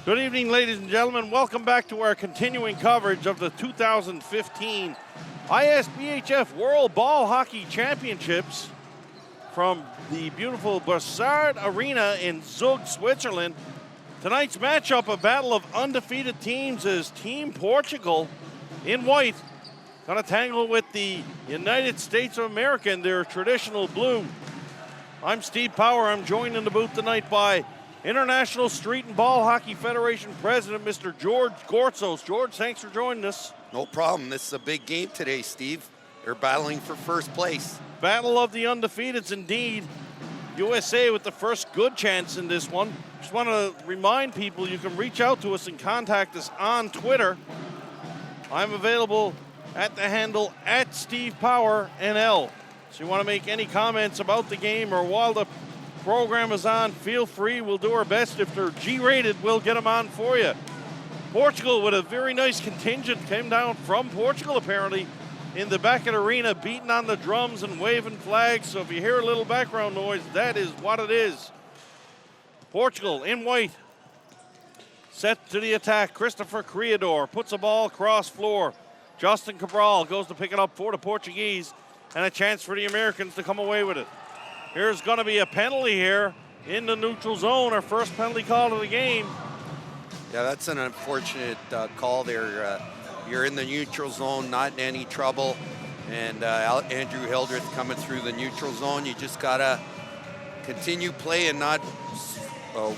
Good evening, ladies and gentlemen. Welcome back to our continuing coverage of the 2015 ISBHF World Ball Hockey Championships from the beautiful Bussard Arena in Zug, Switzerland. Tonight's matchup, a battle of undefeated teams, is Team Portugal in white going to tangle with the United States of America in their traditional blue. I'm Steve Power. I'm joined in the booth tonight by International Street and Ball Hockey Federation President, Mr. George Gortzos. George, thanks for joining us. No problem. This is a big game today, Steve. They're battling for first place. Battle of the undefeateds, indeed. USA with the first good chance in this one. Just want to remind people you can reach out to us and contact us on Twitter. I'm available at the handle @StevePowerNL. So you want to make any comments about the game or while the program is on, feel free. We'll do our best. If they're G-rated, we'll get them on for you. Portugal with a very nice contingent came down from Portugal, apparently, in the Beckett Arena, beating on the drums and waving flags. So if you hear a little background noise, that is what it is. Portugal in white, set to the attack. Christopher Criador puts a ball across floor. Justin Cabral goes to pick it up for the Portuguese, and a chance for the Americans to come away with it. Here's going to be a penalty here in the neutral zone, our first penalty call of the game. Yeah, that's an unfortunate call there. You're in the neutral zone, not in any trouble. And Andrew Hildreth coming through the neutral zone. You just got to continue play and not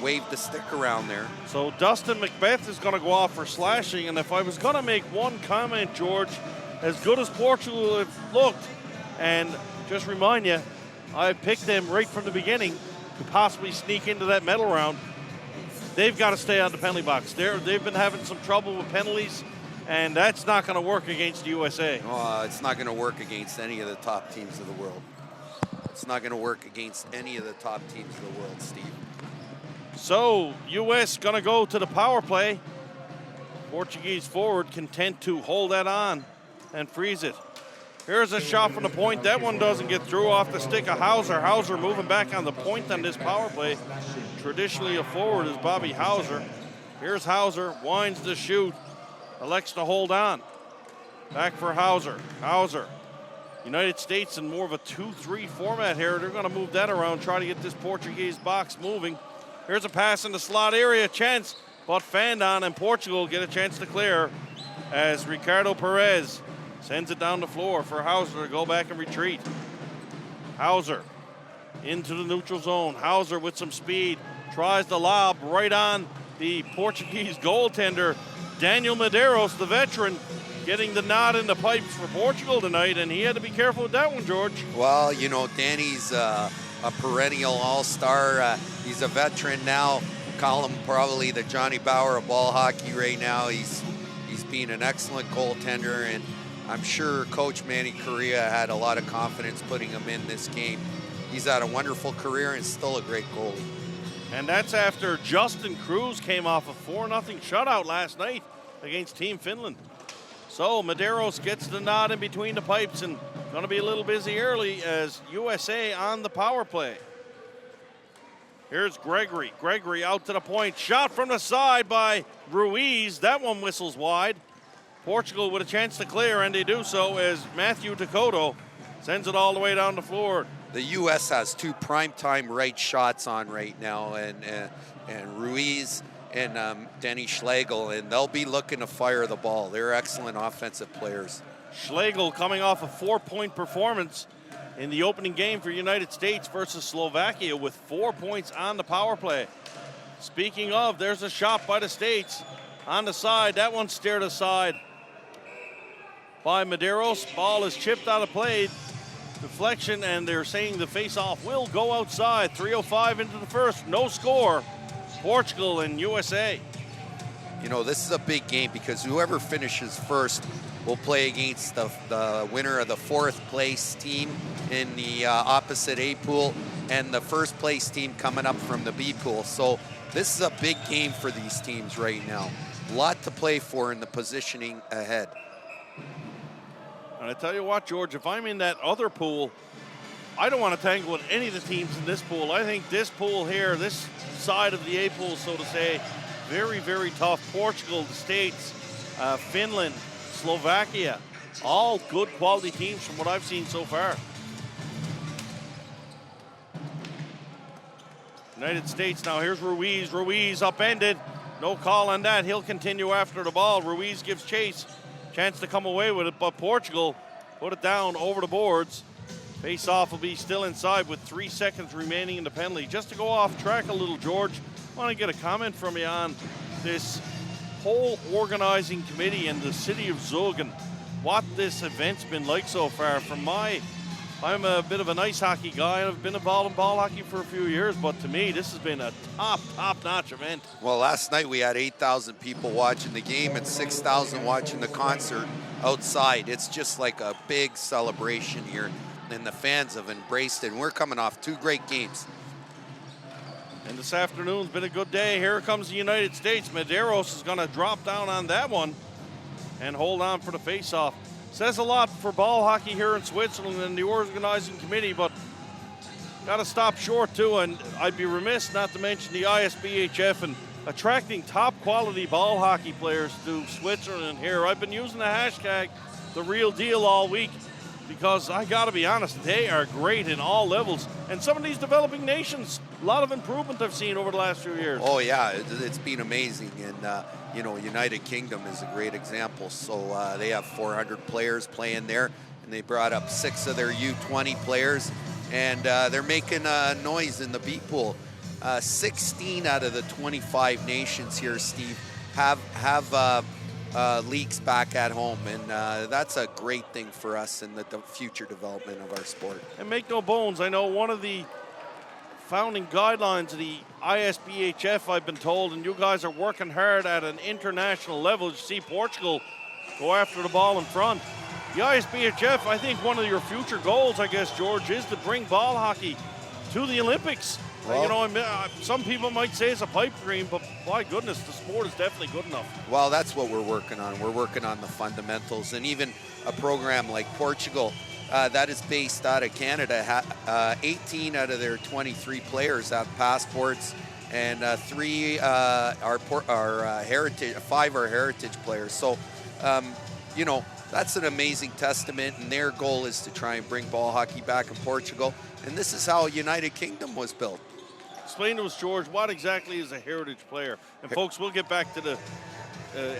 wave the stick around there. So Dustin Macbeth is going to go off for slashing. And if I was going to make one comment, George, as good as Portugal have looked, and just remind you, I picked them right from the beginning to possibly sneak into that medal round. They've got to stay out of the penalty box. They've been having some trouble with penalties, and that's not going to work against the USA. It's not going to work against any of the top teams of the world. It's not going to work against any of the top teams of the world, Steve. So, U.S. going to go to the power play. Portuguese forward content to hold that on and freeze it. Here's a shot from the point. That one doesn't get through, off the stick of Hauser. Hauser moving back on the point on this power play. Traditionally a forward is Bobby Hauser. Here's Hauser, winds to shoot, elects to hold on. Back for Hauser. Hauser. United States in more of a 2-3 format here. They're going to move that around, try to get this Portuguese box moving. Here's a pass in the slot area, chance, but fanned on, and Portugal get a chance to clear as Ricardo Perez sends it down the floor for Hauser to go back and retreat. Hauser into the neutral zone. Hauser with some speed tries to lob right on the Portuguese goaltender, Daniel Medeiros, the veteran, getting the nod in the pipes for Portugal tonight, and he had to be careful with that one, George. Well, you know, Danny's a perennial all-star. He's a veteran now. Call him probably the Johnny Bauer of ball hockey right now. He's been an excellent goaltender, and I'm sure Coach Manny Correa had a lot of confidence putting him in this game. He's had a wonderful career and still a great goalie. And that's after Justin Cruz came off a 4-0 shutout last night against Team Finland. So Medeiros gets the nod in between the pipes and going to be a little busy early as USA on the power play. Here's Gregory. Gregory out to the point. Shot from the side by Ruiz. That one whistles wide. Portugal with a chance to clear, and they do so as Matthew Dakota sends it all the way down the floor. The U.S. has two primetime right shots on right now, and Ruiz and Denny Schlegel, and they'll be looking to fire the ball. They're excellent offensive players. Schlegel coming off a 4-point performance in the opening game for United States versus Slovakia with 4 points on the power play. Speaking of, there's a shot by the States on the side. That one steered aside by Medeiros. Ball is chipped out of play. Deflection, and they're saying the face-off will go outside. 3:05 into the first. No score. Portugal and USA. You know, this is a big game because whoever finishes first will play against the winner of the fourth place team in the opposite A pool and the first place team coming up from the B pool. So this is a big game for these teams right now. A lot to play for in the positioning ahead. And I tell you what, George, if I'm in that other pool, I don't want to tangle with any of the teams in this pool. I think this pool here, this side of the A pool, so to say, very, very tough. Portugal, the States, Finland, Slovakia, all good quality teams from what I've seen so far. United States now, here's Ruiz. Ruiz upended. No call on that. He'll continue after the ball. Ruiz gives chase. Chance to come away with it, but Portugal put it down over the boards. Face-off will be still inside with 3 seconds remaining in the penalty. Just to go off track a little, George, I want to get a comment from you on this whole organizing committee in the city of Zug and what this event's been like so far. I'm a bit of an ice hockey guy, and I've been involved in ball hockey for a few years, but to me, this has been a top-notch event. Well, last night we had 8,000 people watching the game and 6,000 watching the concert outside. It's just like a big celebration here, and the fans have embraced it. And we're coming off 2 great games. And this afternoon's been a good day. Here comes the United States. Medeiros is going to drop down on that one and hold on for the face-off. Says a lot for ball hockey here in Switzerland and the organizing committee, but got to stop short too. And I'd be remiss not to mention the ISBHF and attracting top quality ball hockey players to Switzerland here. I've been using the hashtag The Real Deal all week because I got to be honest, they are great in all levels. And some of these developing nations, a lot of improvement I've seen over the last few years. Oh yeah, it's been amazing. And you know, United Kingdom is a great example. So they have 400 players playing there, and they brought up 6 of their U20 players, and they're making noise in the B pool. 16 out of the 25 nations here, Steve, have leagues back at home, and that's a great thing for us in the future development of our sport. And make no bones, I know one of the founding guidelines of the ISBHF, I've been told, and you guys are working hard at an international level. You see Portugal go after the ball in front. The ISBHF, I think one of your future goals, I guess, George, is to bring ball hockey to the Olympics. Well, you know, some people might say it's a pipe dream, but my goodness, the sport is definitely good enough. Well, that's what we're working on. We're working on the fundamentals, and even a program like Portugal that is based out of Canada. 18 out of their 23 players have passports, and 3 are heritage. 5 are heritage players. So, you know, that's an amazing testament, and their goal is to try and bring ball hockey back in Portugal. And this is how United Kingdom was built. Explain to us, George, what exactly is a heritage player? And folks, we'll get back to the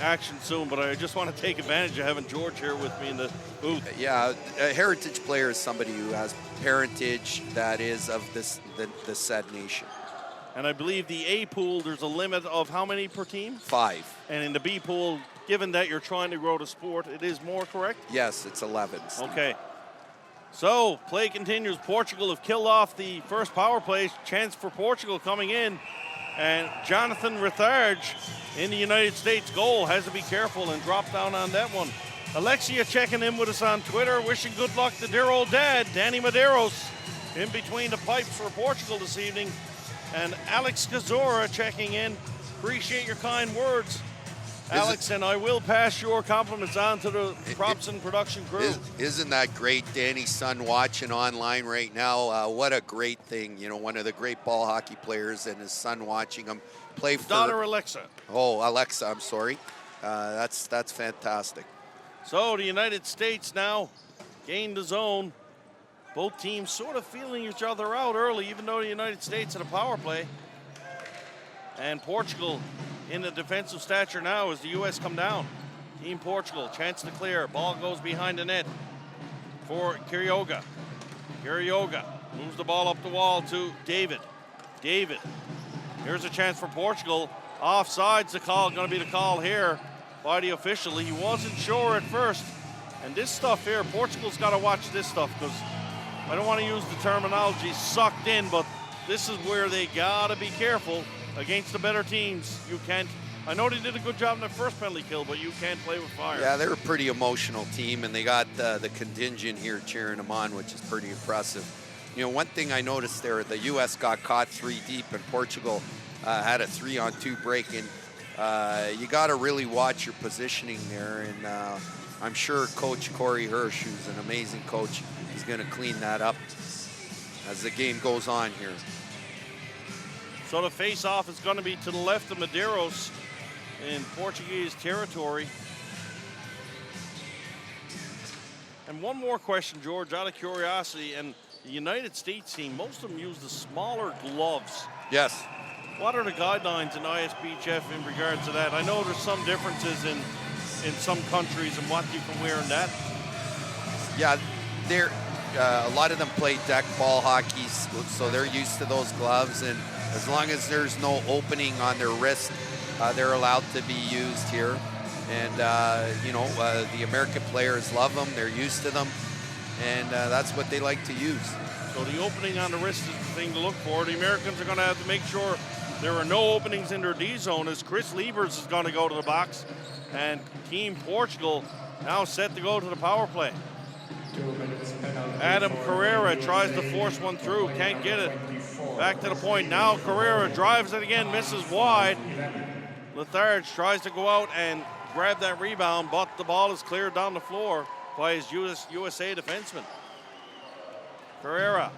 action soon, but I just want to take advantage of having George here with me in the booth. Yeah, a heritage player is somebody who has parentage that is of the said nation. And I believe the A pool, there's a limit of how many per team? 5. And in the B pool, given that you're trying to grow the sport, it is more, correct? Yes, it's 11. Steve. Okay. So, play continues. Portugal have killed off the first power play. Chance for Portugal coming in. And Jonathan Ritharge in the United States goal has to be careful and drop down on that one. Alexia checking in with us on Twitter, wishing good luck to dear old dad, Danny Medeiros, in between the pipes for Portugal this evening. And Alex Kazora checking in. Appreciate your kind words, Alex, and I will pass your compliments on to the props and production crew. Isn't that great? Danny's son watching online right now. What a great thing. You know, one of the great ball hockey players and his son watching him play for... Daughter Alexa. Oh, Alexa, I'm sorry. That's fantastic. So the United States now gained the zone. Both teams sort of feeling each other out early, even though the United States had a power play. And Portugal in the defensive stature now as the U.S. come down. Team Portugal, chance to clear. Ball goes behind the net for Kirioga. Kirioga moves the ball up the wall to David. David, here's a chance for Portugal. Offside's the call, going to be the call here by the official. He wasn't sure at first. And this stuff here, Portugal's got to watch this stuff because I don't want to use the terminology sucked in, but this is where they got to be careful. Against the better teams, you can't. I know they did a good job in their first penalty kill, but you can't play with fire. Yeah, they're a pretty emotional team, and they got the contingent here cheering them on, which is pretty impressive. You know, one thing I noticed there, the U.S. got caught 3 deep, and Portugal had a 3-on-2 break, and you got to really watch your positioning there. And I'm sure Coach Corey Hirsch, who's an amazing coach, is going to clean that up as the game goes on here. So the face-off is going to be to the left of Medeiros in Portuguese territory. And one more question, George, out of curiosity. And the United States team, most of them use the smaller gloves. Yes. What are the guidelines in ISBHF in regards to that? I know there's some differences in some countries and what you can wear in that. Yeah, a lot of them play deck ball hockey, so they're used to those gloves. And as long as there's no opening on their wrist, they're allowed to be used here. And, the American players love them. They're used to them. And that's what they like to use. So the opening on the wrist is the thing to look for. The Americans are going to have to make sure there are no openings in their D zone, as Chris Liebers is going to go to the box. And Team Portugal now set to go to the power play. Adam Carrera tries to force one through, can't get it. Back to the point. Now Carrera drives it again, misses wide. Letharge tries to go out and grab that rebound, but the ball is cleared down the floor by his USA defenseman. Carrera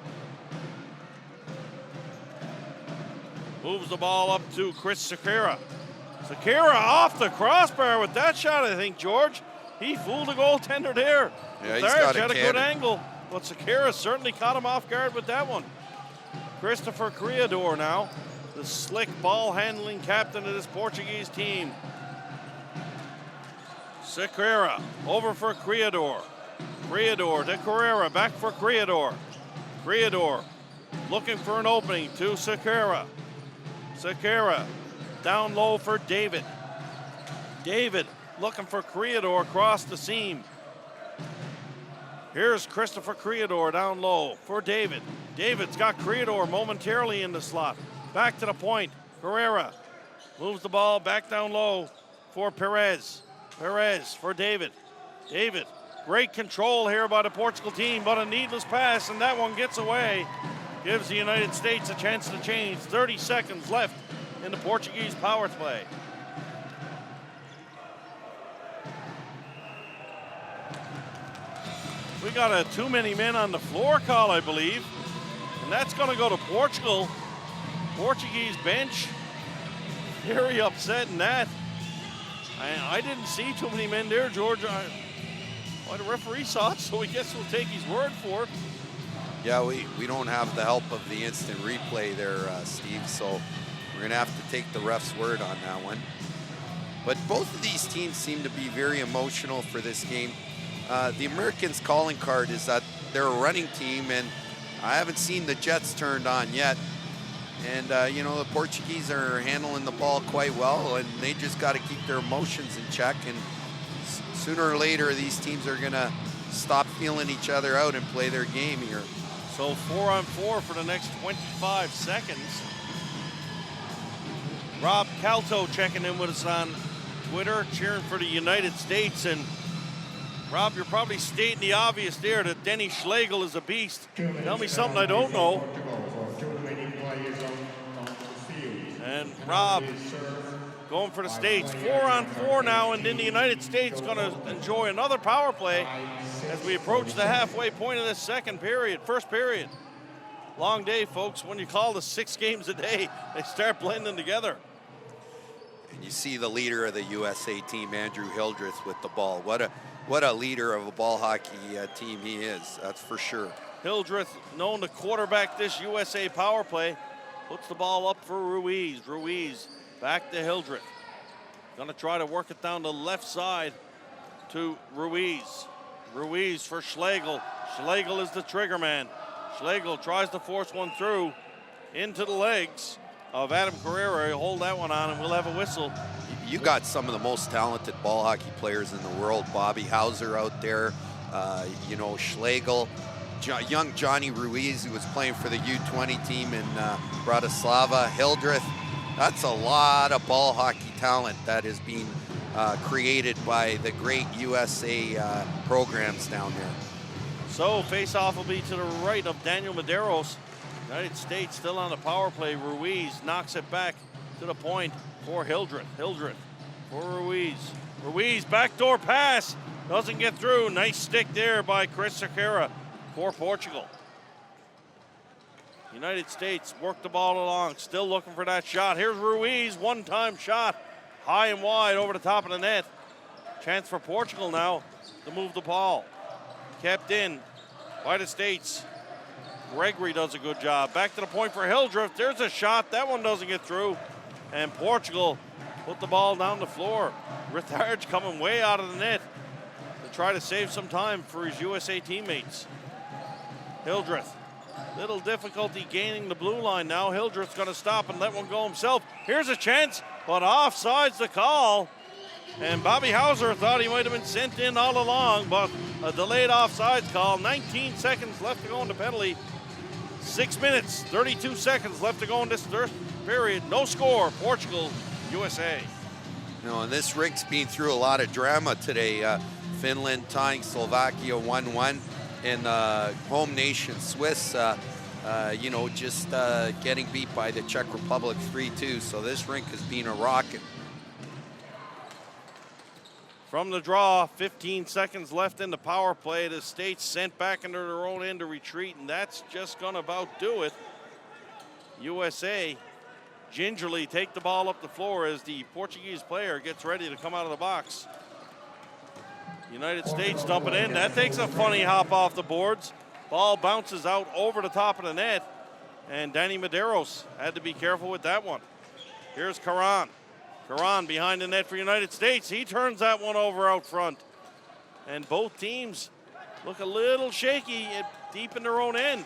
moves the ball up to Chris Sakara. Sakara off the crossbar with that shot, I think, George. He fooled the goaltender there. Yeah, he's got had a good angle, but Sakara certainly caught him off guard with that one. Christopher Criador now, the slick ball-handling captain of this Portuguese team. Sakara over for Criador. Criador to Carrera, back for Criador. Criador looking for an opening to Sakara. Sakara down low for David. David looking for Criador across the seam. Here's Christopher Criador down low for David. David's got Criador momentarily in the slot. Back to the point. Carrera moves the ball back down low for Perez. Perez for David. David, great control here by the Portugal team, but a needless pass, and that one gets away. Gives the United States a chance to change. 30 seconds left in the Portuguese power play. We got a too many men on the floor call, I believe. And that's going to go to Portugal. Portuguese bench. Very upset in that. I didn't see too many men there, George. The referee saw it, so I guess we'll take his word for it. Yeah, we don't have the help of the instant replay there, Steve, so we're going to have to take the ref's word on that one. But both of these teams seem to be very emotional for this game. The Americans' calling card is that they're a running team, and I haven't seen the Jets turned on yet. And, the Portuguese are handling the ball quite well, and they just got to keep their emotions in check. And sooner or later, these teams are going to stop feeling each other out and play their game here. So 4-on-4 for the next 25 seconds. Rob Calto checking in with us on Twitter, cheering for the United States. And Rob, you're probably stating the obvious there that Denny Schlegel is a beast. Tell me something I don't know. And Rob going for the States. 4-on-4 now, and then the United States going to enjoy another power play as we approach the halfway point of this first period. Long day, folks. When you call the 6 games a day, they start blending together. And you see the leader of the USA team, Andrew Hildreth, with the ball. What a leader of a ball hockey team he is, that's for sure. Hildreth, known to quarterback this USA power play, puts the ball up for Ruiz. Ruiz back to Hildreth. Gonna try to work it down the left side to Ruiz. Ruiz for Schlegel. Schlegel is the trigger man. Schlegel tries to force one through into the legs of Adam Carrera. He'll hold that one on, and we'll have a whistle. You got some of the most talented ball hockey players in the world. Bobby Hauser out there, Schlegel, young Johnny Ruiz, who was playing for the U20 team in Bratislava, Hildreth. That's a lot of ball hockey talent that is being created by the great USA programs down there. So face-off will be to the right of Daniel Medeiros. United States still on the power play. Ruiz knocks it back to the point for Hildreth. Hildreth for Ruiz. Ruiz, backdoor pass. Doesn't get through. Nice stick there by Chris Sakara for Portugal. United States work the ball along, still looking for that shot. Here's Ruiz, one-time shot, high and wide over the top of the net. Chance for Portugal now to move the ball. Kept in by the States. Gregory does a good job. Back to the point for Hildreth. There's a shot. That one doesn't get through. And Portugal put the ball down the floor. Ritharge coming way out of the net to try to save some time for his USA teammates. Hildreth, little difficulty gaining the blue line now. Hildreth's going to stop and let one go himself. Here's a chance, but offside's the call. And Bobby Hauser thought he might have been sent in all along, but a delayed offsides call. 19 seconds left to go in the penalty. 6 minutes, 32 seconds left to go in this third period. No score, Portugal, USA. You know, and this rink's been through a lot of drama today. Finland tying Slovakia 1-1, and home nation Swiss, you know, just getting beat by the Czech Republic 3-2. So this rink has been a rocket. From the draw, 15 seconds left in the power play. The States sent back into their own end to retreat, and that's just going to about do it. USA gingerly take the ball up the floor as the Portuguese player gets ready to come out of the box. United States dump it in. That takes a funny hop off the boards. Ball bounces out over the top of the net, and Danny Medeiros had to be careful with that one. Here's Karan. Karan behind the net for United States. He turns that one over out front. And both teams look a little shaky deep in their own end.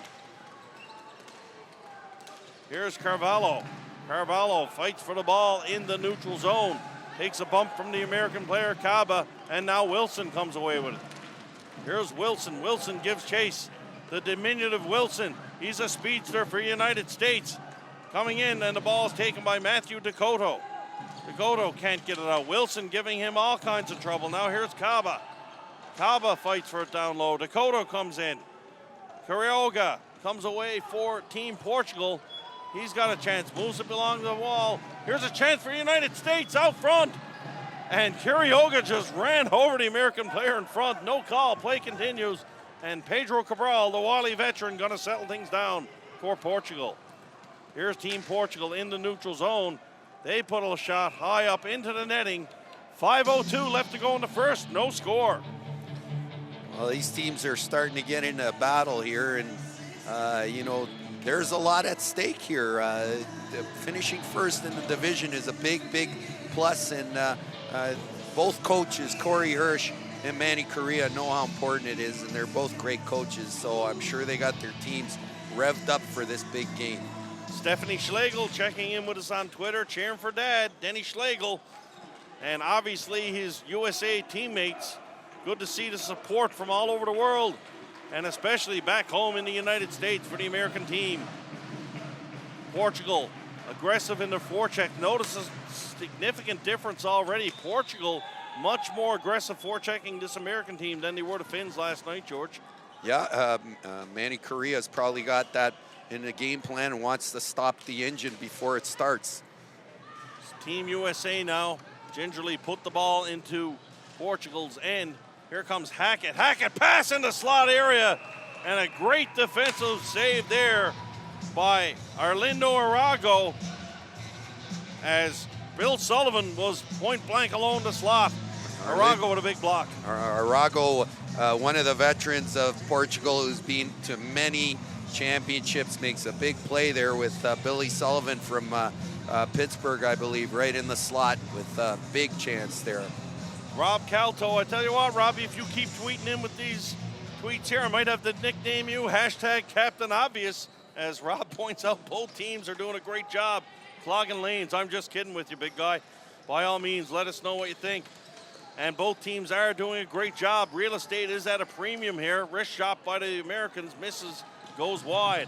Here's Carvalho. Carvalho fights for the ball in the neutral zone. Takes a bump from the American player, Kaba, and now Wilson comes away with it. Here's Wilson. Wilson gives chase. The diminutive Wilson. He's a speedster for United States. Coming in, and the ball is taken by Matthew Decoto. Decoto can't get it out. Wilson giving him all kinds of trouble. Now here's Kaba. Kaba fights for it down low. Decoto comes in. Carioga comes away for Team Portugal. He's got a chance. Moves it along the wall. Here's a chance for United States out front. And Carioga just ran over the American player in front. No call. Play continues. And Pedro Cabral, the wily veteran, going to settle things down for Portugal. Here's Team Portugal in the neutral zone. They put a shot high up into the netting. 5:02 left to go in the first. No score. Well, these teams are starting to get into a battle here, and you know, there's a lot at stake here. Finishing first in the division is a big plus, and both coaches, Corey Hirsch and Manny Correa, know how important it is, and they're both great coaches. So I'm sure they got their teams revved up for this big game. Stephanie Schlegel checking in with us on Twitter, cheering for Dad, Denny Schlegel, and obviously his USA teammates. Good to see the support from all over the world, and especially back home in the United States for the American team. Portugal, aggressive in their forecheck. Notice a significant difference already. Portugal, much more aggressive forechecking this American team than they were the Finns last night, George. Yeah, Manny Correa's probably got that in the game plan and wants to stop the engine before it starts. Team USA now gingerly put the ball into Portugal's end. Here comes Hackett. Hackett pass in the slot area, and a great defensive save there by Arlindo Arago as Bill Sullivan was point blank alone the slot. Arago with a big block. Arago, one of the veterans of Portugal who's been to many championships, makes a big play there with Billy Sullivan from Pittsburgh, I believe, right in the slot with a big chance there. Rob Calto, I tell you what, Robbie, if you keep tweeting in with these tweets here, I might have to nickname you #Captain Obvious. As Rob points out, both teams are doing a great job clogging lanes. I'm just kidding with you, big guy. By all means, let us know what you think. And both teams are doing a great job. Real estate is at a premium here. Wrist shot by the Americans, misses, goes wide.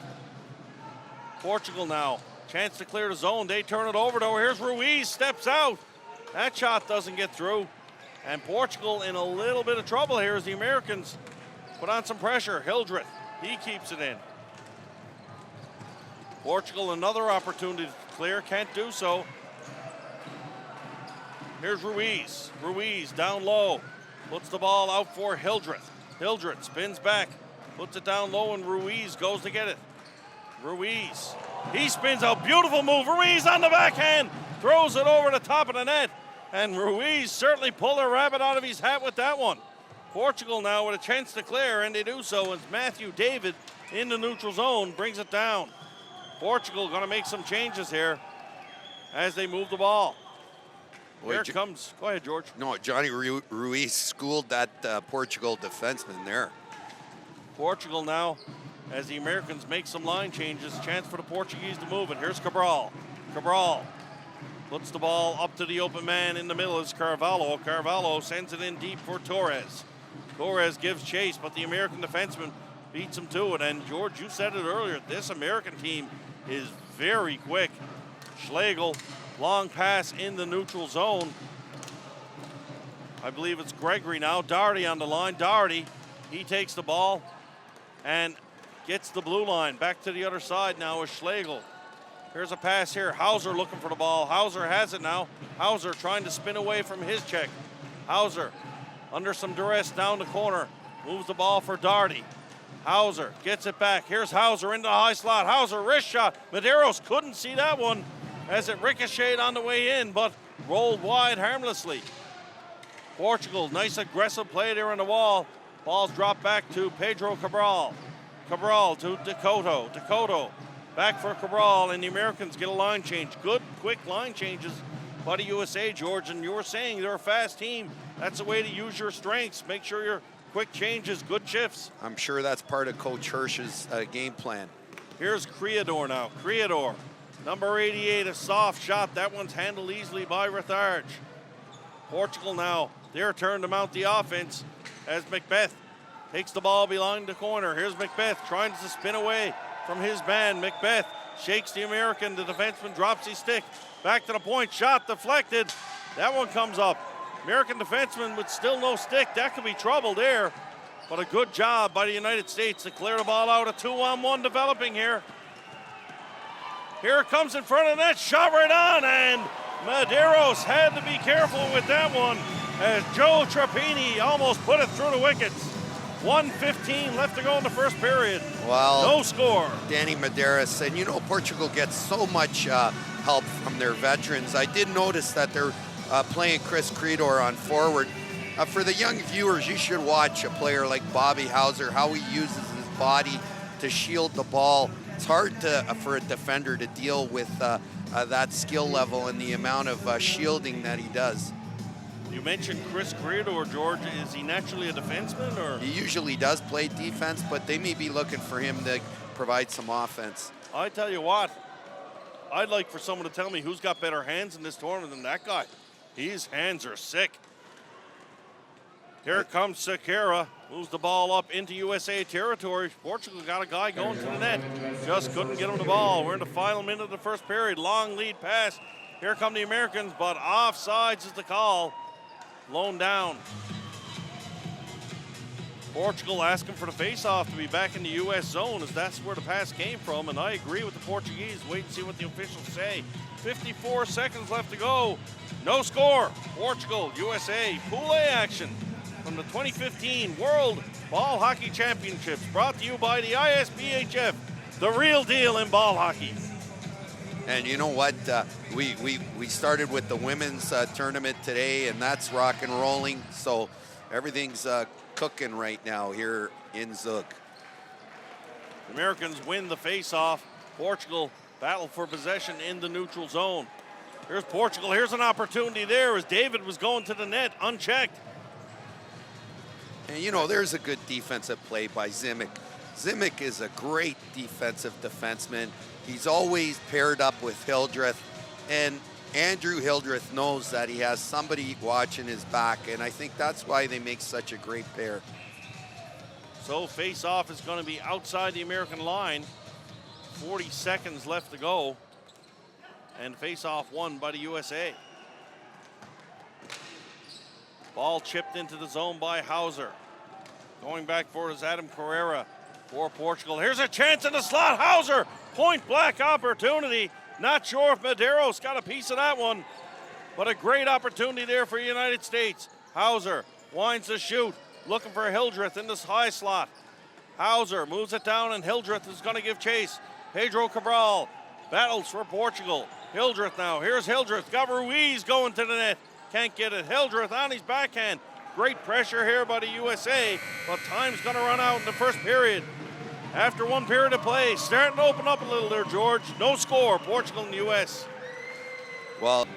Portugal now, chance to clear the zone. They turn it over though. Here's Ruiz, steps out. That shot doesn't get through. And Portugal in a little bit of trouble here as the Americans put on some pressure. Hildreth, he keeps it in. Portugal, another opportunity to clear, can't do so. Here's Ruiz. Ruiz down low, puts the ball out for Hildreth. Hildreth spins back, puts it down low, and Ruiz goes to get it. Ruiz. He spins a beautiful move. Ruiz on the backhand. Throws it over the top of the net. And Ruiz certainly pulled a rabbit out of his hat with that one. Portugal now with a chance to clear, and they do so as Matthew David in the neutral zone brings it down. Portugal going to make some changes here as they move the ball. Here it comes. Go ahead, George. No, Johnny Ruiz schooled that Portugal defenseman there. Portugal now, as the Americans make some line changes, chance for the Portuguese to move it. Here's Cabral. Cabral puts the ball up to the open man in the middle is Carvalho. Carvalho sends it in deep for Torres. Torres gives chase, but the American defenseman beats him to it. And George, you said it earlier, this American team is very quick. Schlegel, long pass in the neutral zone. I believe it's Gregory now. Doherty on the line. Doherty, he takes the ball and gets the blue line. Back to the other side now is Schlegel. Here's a pass here. Hauser looking for the ball. Hauser has it now. Hauser trying to spin away from his check. Hauser under some duress down the corner. Moves the ball for Doherty. Hauser gets it back. Here's Hauser into the high slot. Hauser wrist shot. Medeiros couldn't see that one as it ricocheted on the way in, but rolled wide harmlessly. Portugal, nice aggressive play there on the wall. Ball's dropped back to Pedro Cabral. Cabral to Dakota. Dakota back for Cabral, and the Americans get a line change. Good, quick line changes by the USA, George, and you were saying they're a fast team. That's the way to use your strengths. Make sure your quick changes, good shifts. I'm sure that's part of Coach Hirsch's game plan. Here's Creador now. Creador, number 88, a soft shot. That one's handled easily by Retharge. Portugal now, their turn to mount the offense as Macbeth takes the ball behind the corner. Here's Macbeth trying to spin away from his man. Macbeth shakes the American. The defenseman drops his stick. Back to the point. Shot deflected. That one comes up. American defenseman with still no stick. That could be trouble there. But a good job by the United States to clear the ball out. A 2-on-1 developing here. Here it comes in front of the net. Shot right on. And Medeiros had to be careful with that one as Joe Trappini almost put it through the wickets. 1:15 left to go in the first period. Well, no score. Danny Medeiros, and you know Portugal gets so much help from their veterans. I did notice that they're playing Chris Creador on forward. For the young viewers, you should watch a player like Bobby Hauser, how he uses his body to shield the ball. It's hard for a defender to deal with that skill level and the amount of shielding that he does. You mentioned Chris Creador, George. Is he naturally a defenseman, or? He usually does play defense, but they may be looking for him to provide some offense. I tell you what, I'd like for someone to tell me who's got better hands in this tournament than that guy. His hands are sick. Here comes Sequeira, moves the ball up into USA territory. Portugal got a guy going to the net. Just couldn't get him the ball. We're in the final minute of the first period. Long lead pass. Here come the Americans, but offsides is the call. Blown down. Portugal asking for the face-off to be back in the U.S. zone, as that's where the pass came from, and I agree with the Portuguese. Wait and see what the officials say. 54 seconds left to go. No score. Portugal, USA, Pool A action from the 2015 World Ball Hockey Championships, brought to you by the ISBHF, the real deal in ball hockey. And you know what? We started with the women's tournament today, and that's rock and rolling. So everything's cooking right now here in Zug. The Americans win the face-off. Portugal battle for possession in the neutral zone. Here's Portugal. Here's an opportunity there as David was going to the net unchecked. And you know, there's a good defensive play by Zimic. Zimic is a great defensive defenseman. He's always paired up with Hildreth, and Andrew Hildreth knows that he has somebody watching his back, and I think that's why they make such a great pair. So face-off is going to be outside the American line. 40 seconds left to go, and face-off won by the USA. Ball chipped into the zone by Hauser. Going back for it is Adam Carrera for Portugal. Here's a chance in the slot. Hauser, point blank opportunity. Not sure if Medeiros got a piece of that one, but a great opportunity there for the United States. Hauser winds the shoot, looking for Hildreth in this high slot. Hauser moves it down, and Hildreth is going to give chase. Pedro Cabral battles for Portugal. Hildreth now. Here's Hildreth. Got Ruiz going to the net. Can't get it. Hildreth on his backhand. Great pressure here by the USA, but time's going to run out in the first period. After one period of play, starting to open up a little there, George. No score, Portugal and the US. Well,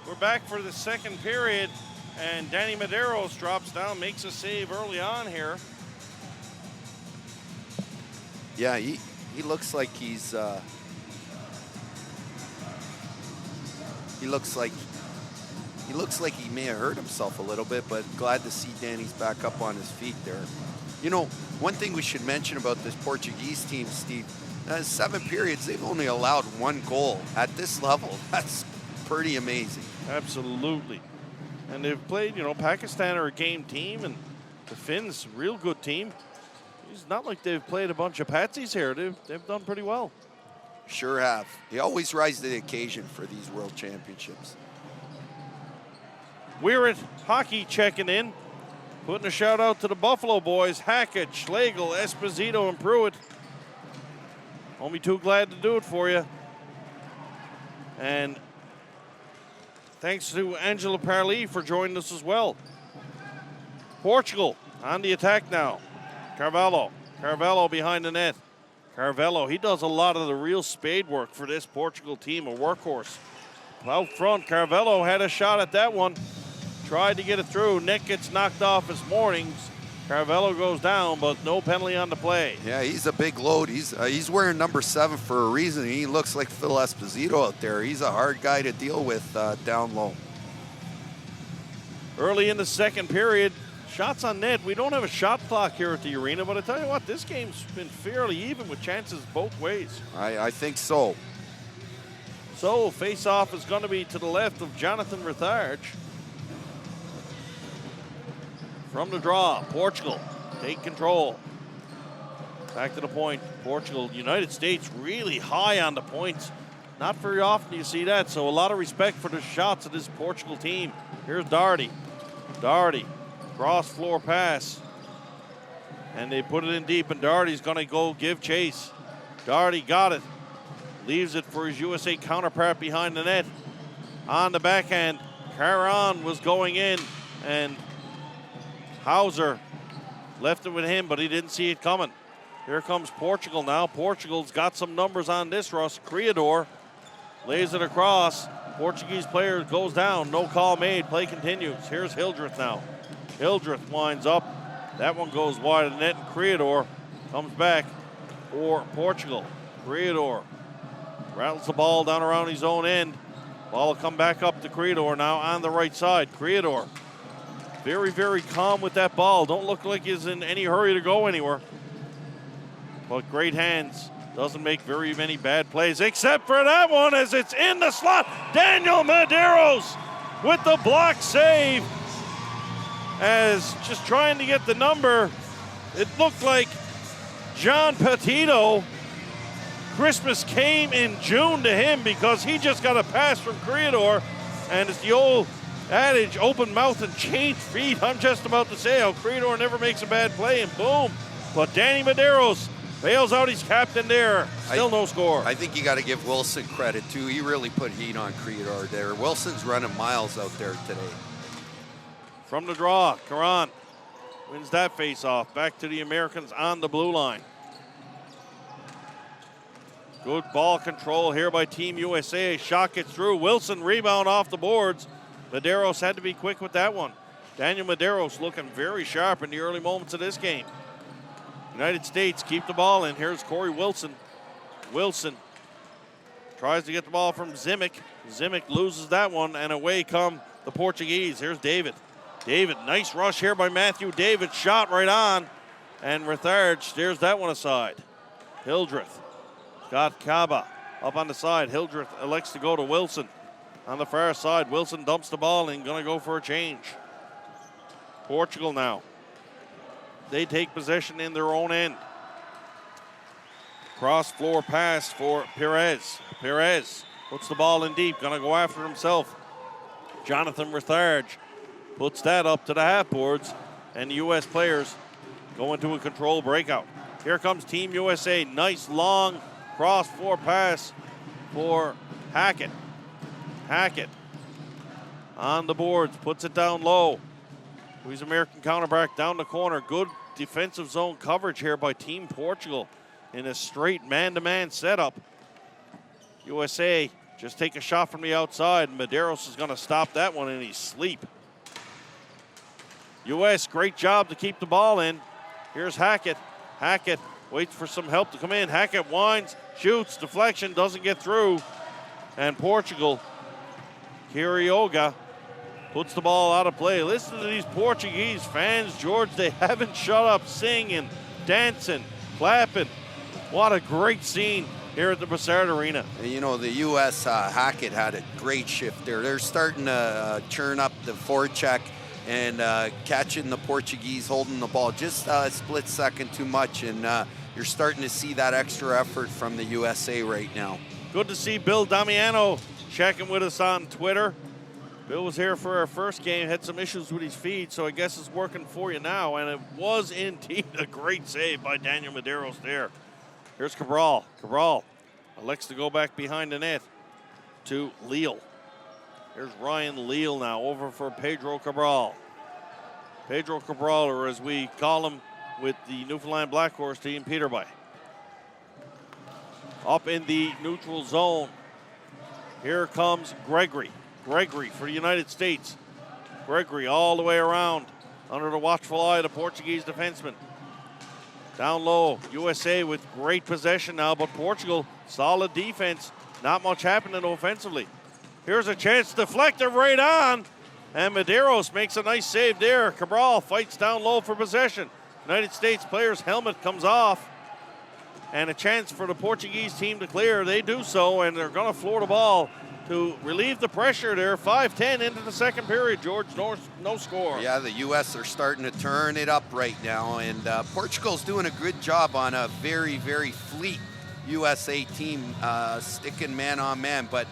we're back for the second period, and Danny Medeiros drops down, makes a save early on here. yeah, he looks like he looks like he may have hurt himself a little bit, but glad to see Danny's back up on his feet there. You know, one thing we should mention about this Portuguese team, Steve, 7 periods, they've only allowed 1 goal at this level. That's pretty amazing. Absolutely. And they've played, Pakistan are a game team, and the Finns, real good team. It's not like they've played a bunch of patsies here. They've done pretty well. Sure have. They always rise to the occasion for these World Championships. We're Hockey checking in, putting a shout out to the Buffalo boys, Hackett, Schlegel, Esposito, and Pruitt. Only too glad to do it for you. And thanks to Angela Parley for joining us as well. Portugal on the attack now. Carvalho behind the net. Carvalho, he does a lot of the real spade work for this Portugal team, a workhorse. Out front, Carvalho had a shot at that one. Tried to get it through. Net gets knocked off his moorings. Carvalho goes down, but no penalty on the play. Yeah, he's a big load. He's wearing number 7 for a reason. He looks like Phil Esposito out there. He's a hard guy to deal with down low. Early in the second period, shots on net. We don't have a shot clock here at the arena, but I tell you what, this game's been fairly even with chances both ways. I think so. So, face-off is going to be to the left of Jonathan Ritharge. From the draw, Portugal take control. Back to the point, Portugal, United States really high on the points. Not very often you see that, so a lot of respect for the shots of this Portugal team. Here's Doherty. Doherty, cross floor pass. And they put it in deep, and Doherty's gonna go give chase. Doherty got it. Leaves it for his USA counterpart behind the net. On the backhand, Caron was going in, and Hauser left it with him, but he didn't see it coming. Here comes Portugal now. Portugal's got some numbers on this, Russ. Criador lays it across. Portuguese player goes down. No call made. Play continues. Here's Hildreth now. Hildreth winds up. That one goes wide of the net, and Criador comes back for Portugal. Criador rattles the ball down around his own end. Ball will come back up to Criador now on the right side. Criador very, very calm with that ball. Don't look like he's in any hurry to go anywhere. But great hands. Doesn't make very many bad plays, except for that one as it's in the slot. Daniel Medeiros with the block save. As just trying to get the number, it looked like John Petito. Christmas came in June to him because he just got a pass from Criador. And it's the old adage, open mouth and chained feet. I'm just about to say how Criador never makes a bad play, and boom. But Danny Medeiros bails out his captain there. Still no score. I think you got to give Wilson credit, too. He really put heat on Criador there. Wilson's running miles out there today. From the draw, Caron wins that face-off. Back to the Americans on the blue line. Good ball control here by Team USA. Shot gets through. Wilson rebound off the boards. Medeiros had to be quick with that one. Daniel Medeiros looking very sharp in the early moments of this game. United States keep the ball in. Here's Corey Wilson. Wilson tries to get the ball from Zimic. Zimic loses that one, and away come the Portuguese. Here's David. David, nice rush here by Matthew David. Shot right on, and Rithard steers that one aside. Hildreth got Kaba up on the side. Hildreth elects to go to Wilson. On the far side, Wilson dumps the ball and going to go for a change. Portugal now. They take possession in their own end. Cross floor pass for Perez. Perez puts the ball in deep, going to go after himself. Jonathan Rithard puts that up to the half boards, and the U.S. players go into a control breakout. Here comes Team USA. Nice long cross floor pass for Hackett. Hackett on the boards, puts it down low. He's American counterback down the corner. Good defensive zone coverage here by Team Portugal in a straight man-to-man setup. USA just take a shot from the outside. Medeiros is going to stop that one in his sleep. U.S., great job to keep the ball in. Here's Hackett. Hackett waits for some help to come in. Hackett winds, shoots, deflection, doesn't get through. And Portugal, Kirioga, puts the ball out of play. Listen to these Portuguese fans, George. They haven't shut up singing, dancing, clapping. What a great scene here at the Brassard Arena. You know, the U.S. Hackett had a great shift there. They're starting to churn up the forecheck and catching the Portuguese holding the ball just a split second too much. And you're starting to see that extra effort from the USA right now. Good to see Bill Damiano checking with us on Twitter. Bill was here for our first game, had some issues with his feed, so I guess it's working for you now. And it was indeed a great save by Daniel Medeiros there. Here's Cabral. Cabral elects to go back behind the net to Leal. Here's Ryan Leal now over for Pedro Cabral. Pedro Cabral, or as we call him with the Newfoundland Black Horse team, Peterby. Up in the neutral zone. Here comes Gregory. Gregory for the United States. Gregory all the way around under the watchful eye of the Portuguese defenseman. Down low, USA with great possession now, but Portugal, solid defense. Not much happening offensively. Here's a chance, deflector right on, and Medeiros makes a nice save there. Cabral fights down low for possession. United States player's helmet comes off, and a chance for the Portuguese team to clear. They do so, and they're going to floor the ball to relieve the pressure there. 5:10 into the second period, George. No score. Yeah, the U.S. are starting to turn it up right now, and Portugal's doing a good job on a very, very fleet USA team, sticking man-on-man, but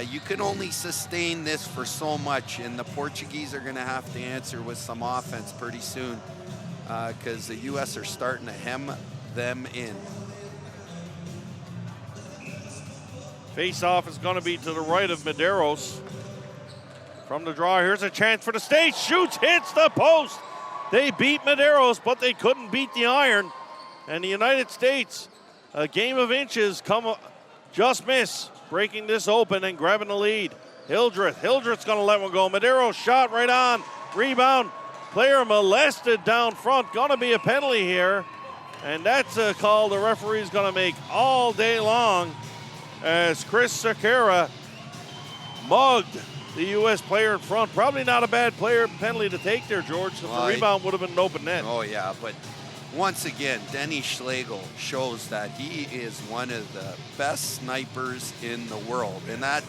you can only sustain this for so much, and the Portuguese are going to have to answer with some offense pretty soon because the U.S. are starting to hem them in. Face-off is going to be to the right of Medeiros. From the draw, here's a chance for the States. Shoots, hits the post. They beat Medeiros, but they couldn't beat the iron. And the United States, a game of inches, just miss, breaking this open and grabbing the lead. Hildreth's going to let one go. Medeiros shot right on. Rebound. Player molested down front. Going to be a penalty here. And that's a call the referee's going to make all day long, as Chris Sakara mugged the U.S. player in front. Probably not a bad player penalty to take there, George. The rebound would have been an open net. Oh, yeah, but once again, Denny Schlegel shows that he is one of the best snipers in the world, and that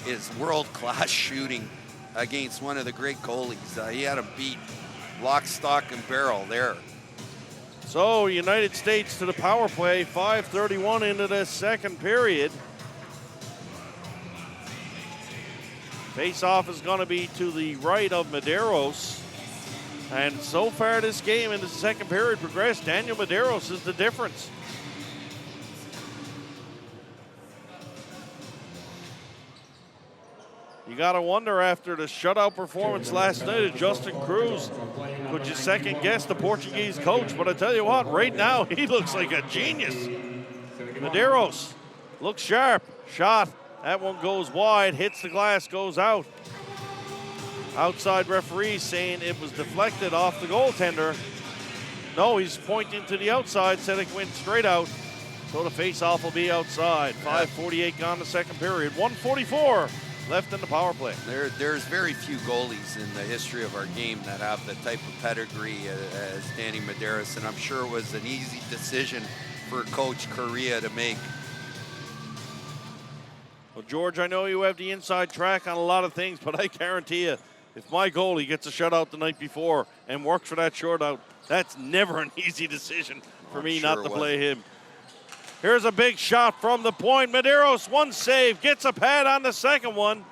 is world-class shooting against one of the great goalies. He had him beat lock, stock, and barrel there. So, United States to the power play, 5:31 into the second period. Face-off is going to be to the right of Medeiros. And so far this game in the second period progressed, Daniel Medeiros is the difference. You got to wonder, after the shutout performance last night of Justin Cruz, could you second guess the Portuguese coach? But I tell you what, right now he looks like a genius. Medeiros looks sharp. Shot. That one goes wide, hits the glass, goes out. Outside referee saying it was deflected off the goaltender. No, he's pointing to the outside, said it went straight out. So the face-off will be outside. 5:48 gone the second period. 1:44 left in the power play. There's very few goalies in the history of our game that have the type of pedigree as Danny Medeiros, and I'm sure it was an easy decision for Coach Correa to make. Well, George, I know you have the inside track on a lot of things, but I guarantee you, if my goalie gets a shutout the night before and works for that shortout, that's never an easy decision for me not to play him. Here's a big shot from the point. Medeiros, one save, gets a pad on the second one.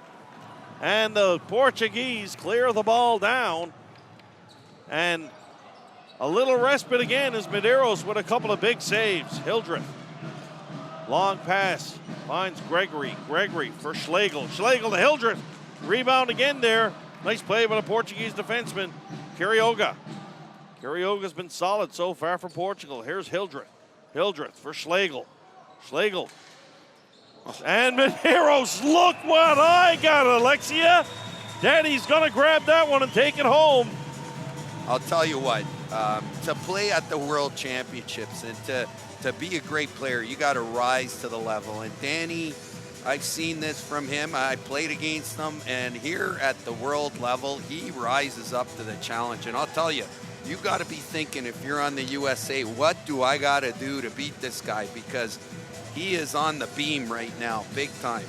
And the Portuguese clear the ball down. And a little respite again is Medeiros with a couple of big saves. Hildreth, long pass, finds Gregory. Gregory for Schlegel. Schlegel to Hildreth. Rebound again there. Nice play by the Portuguese defenseman, Carioga. Carioga's been solid so far for Portugal. Here's Hildreth. Hildreth for Schlegel. Schlegel. And Medeiros, look what I got, Alexia. Daddy's going to grab that one and take it home. I'll tell you what, to play at the World Championships and to be a great player, you got to rise to the level. And Danny, I've seen this from him. I played against him, and here at the world level, he rises up to the challenge. And I'll tell you, you got to be thinking, if you're on the USA, what do I got to do to beat this guy? Because he is on the beam right now, big time.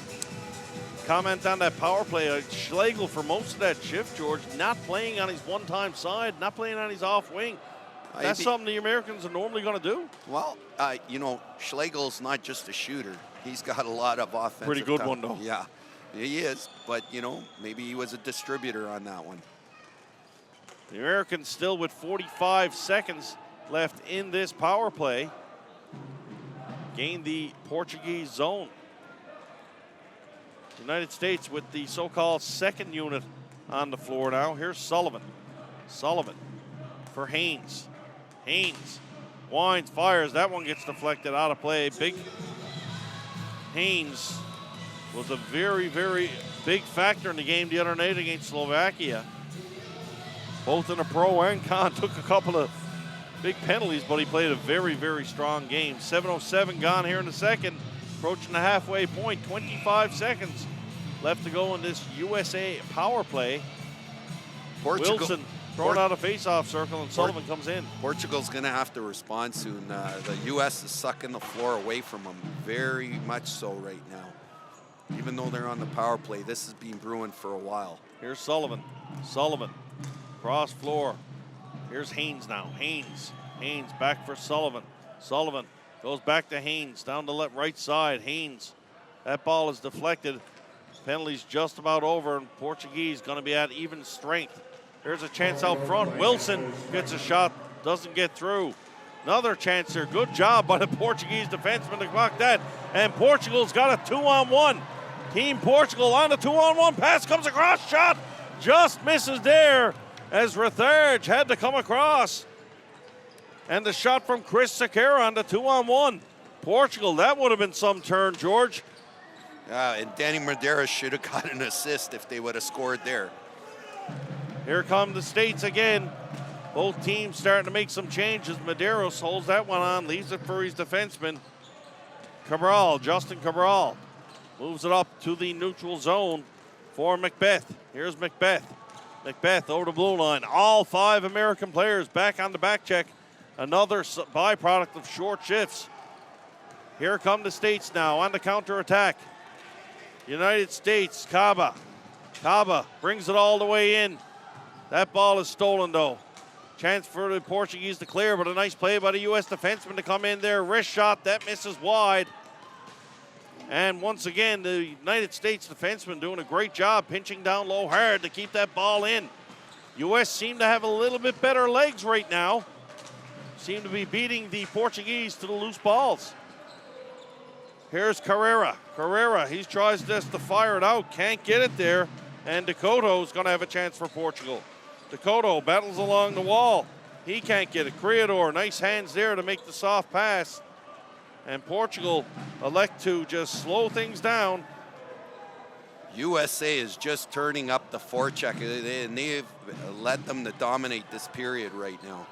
Comment on that power play. Schlegel for most of that shift, George, not playing on his one-time side, not playing on his off wing. That's something the Americans are normally going to do. Well, you know, Schlegel's not just a shooter. He's got a lot of offensive Pretty good talent. one, though. Yeah, he is. But, you know, maybe he was a distributor on that one. The Americans still with 45 seconds left in this power play. Gain the Portuguese zone. United States with the so-called second unit on the floor now. Here's Sullivan. Sullivan for Haynes. Haynes winds, fires. That one gets deflected out of play. Big Haynes was a very, very big factor in the game the other night against Slovakia. Both in a pro and con, took a couple of big penalties, but he played a very, very strong game. 7:07 gone here in the second, approaching the halfway point. 25 seconds left to go in this USA power play. Wilson throwing out a face-off circle, and Sullivan comes in. Portugal's going to have to respond soon. The U.S. is sucking the floor away from them, very much so right now. Even though they're on the power play, this has been brewing for a while. Here's Sullivan. Sullivan. Cross floor. Here's Haynes now. Haynes. Haynes back for Sullivan. Sullivan goes back to Haynes down the right side. Haynes. That ball is deflected. Penalty's just about over, and Portuguese going to be at even strength. There's a chance out front. Wilson gets a shot, doesn't get through. Another chance here. Good job by the Portuguese defenseman to block that. And Portugal's got a 2-on-1. Team Portugal on the 2-on-1. Pass comes across. Shot just misses there, as Retharge had to come across. And the shot from Chris Sequeira on the 2-on-1. Portugal, that would have been some turn, George. And Danny Medeiros should have got an assist if they would have scored there. Here come the States again. Both teams starting to make some changes. Medeiros holds that one on, leaves it for his defenseman. Cabral, Justin Cabral, moves it up to the neutral zone for Macbeth. Here's Macbeth. Macbeth over the blue line. All 5 American players back on the back check. Another byproduct of short shifts. Here come the States now on the counterattack. United States, Caba. Caba brings it all the way in. That ball is stolen, though. Chance for the Portuguese to clear, but a nice play by the U.S. defenseman to come in there. Wrist shot, that misses wide. And once again, the United States defenseman doing a great job pinching down low hard to keep that ball in. U.S. seem to have a little bit better legs right now. Seem to be beating the Portuguese to the loose balls. Here's Carrera. Carrera, he tries just to fire it out, can't get it there. And Dakoto's going to have a chance for Portugal. Dakoto battles along the wall. He can't get it. Creador, nice hands there to make the soft pass. And Portugal elect to just slow things down. USA is just turning up the forecheck, and they've led them to dominate this period right now.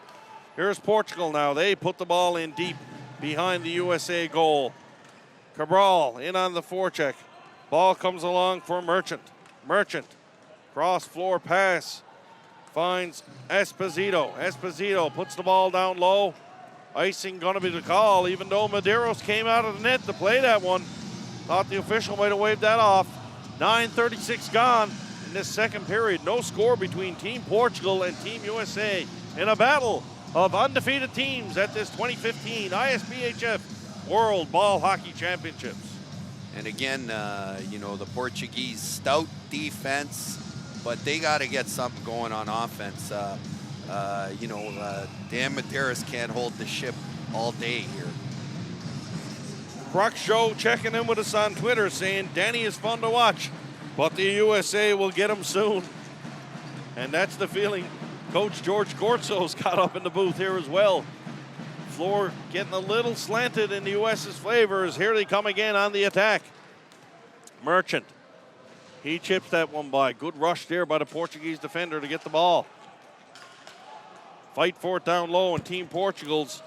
Here's Portugal now. They put the ball in deep behind the USA goal. Cabral in on the forecheck. Ball comes along for Merchant. Merchant, cross floor pass, finds Esposito. Esposito puts the ball down low. Icing gonna be the call, even though Medeiros came out of the net to play that one. Thought the official might have waved that off. 9:36 gone in this second period. No score between Team Portugal and Team USA in a battle of undefeated teams at this 2015 ISBHF World Ball Hockey Championships. And again, you know, the Portuguese stout defense, but they got to get something going on offense. You know, Dan Medeiros can't hold the ship all day here. Crux Show checking in with us on Twitter saying Danny is fun to watch, but the USA will get him soon. And that's the feeling Coach George Corso's got up in the booth here as well. Floor getting a little slanted in the US's favor as here they come again on the attack. Merchant, he chips that one by. Good rush there by the Portuguese defender to get the ball. Fight for it down low, and Team Portugal's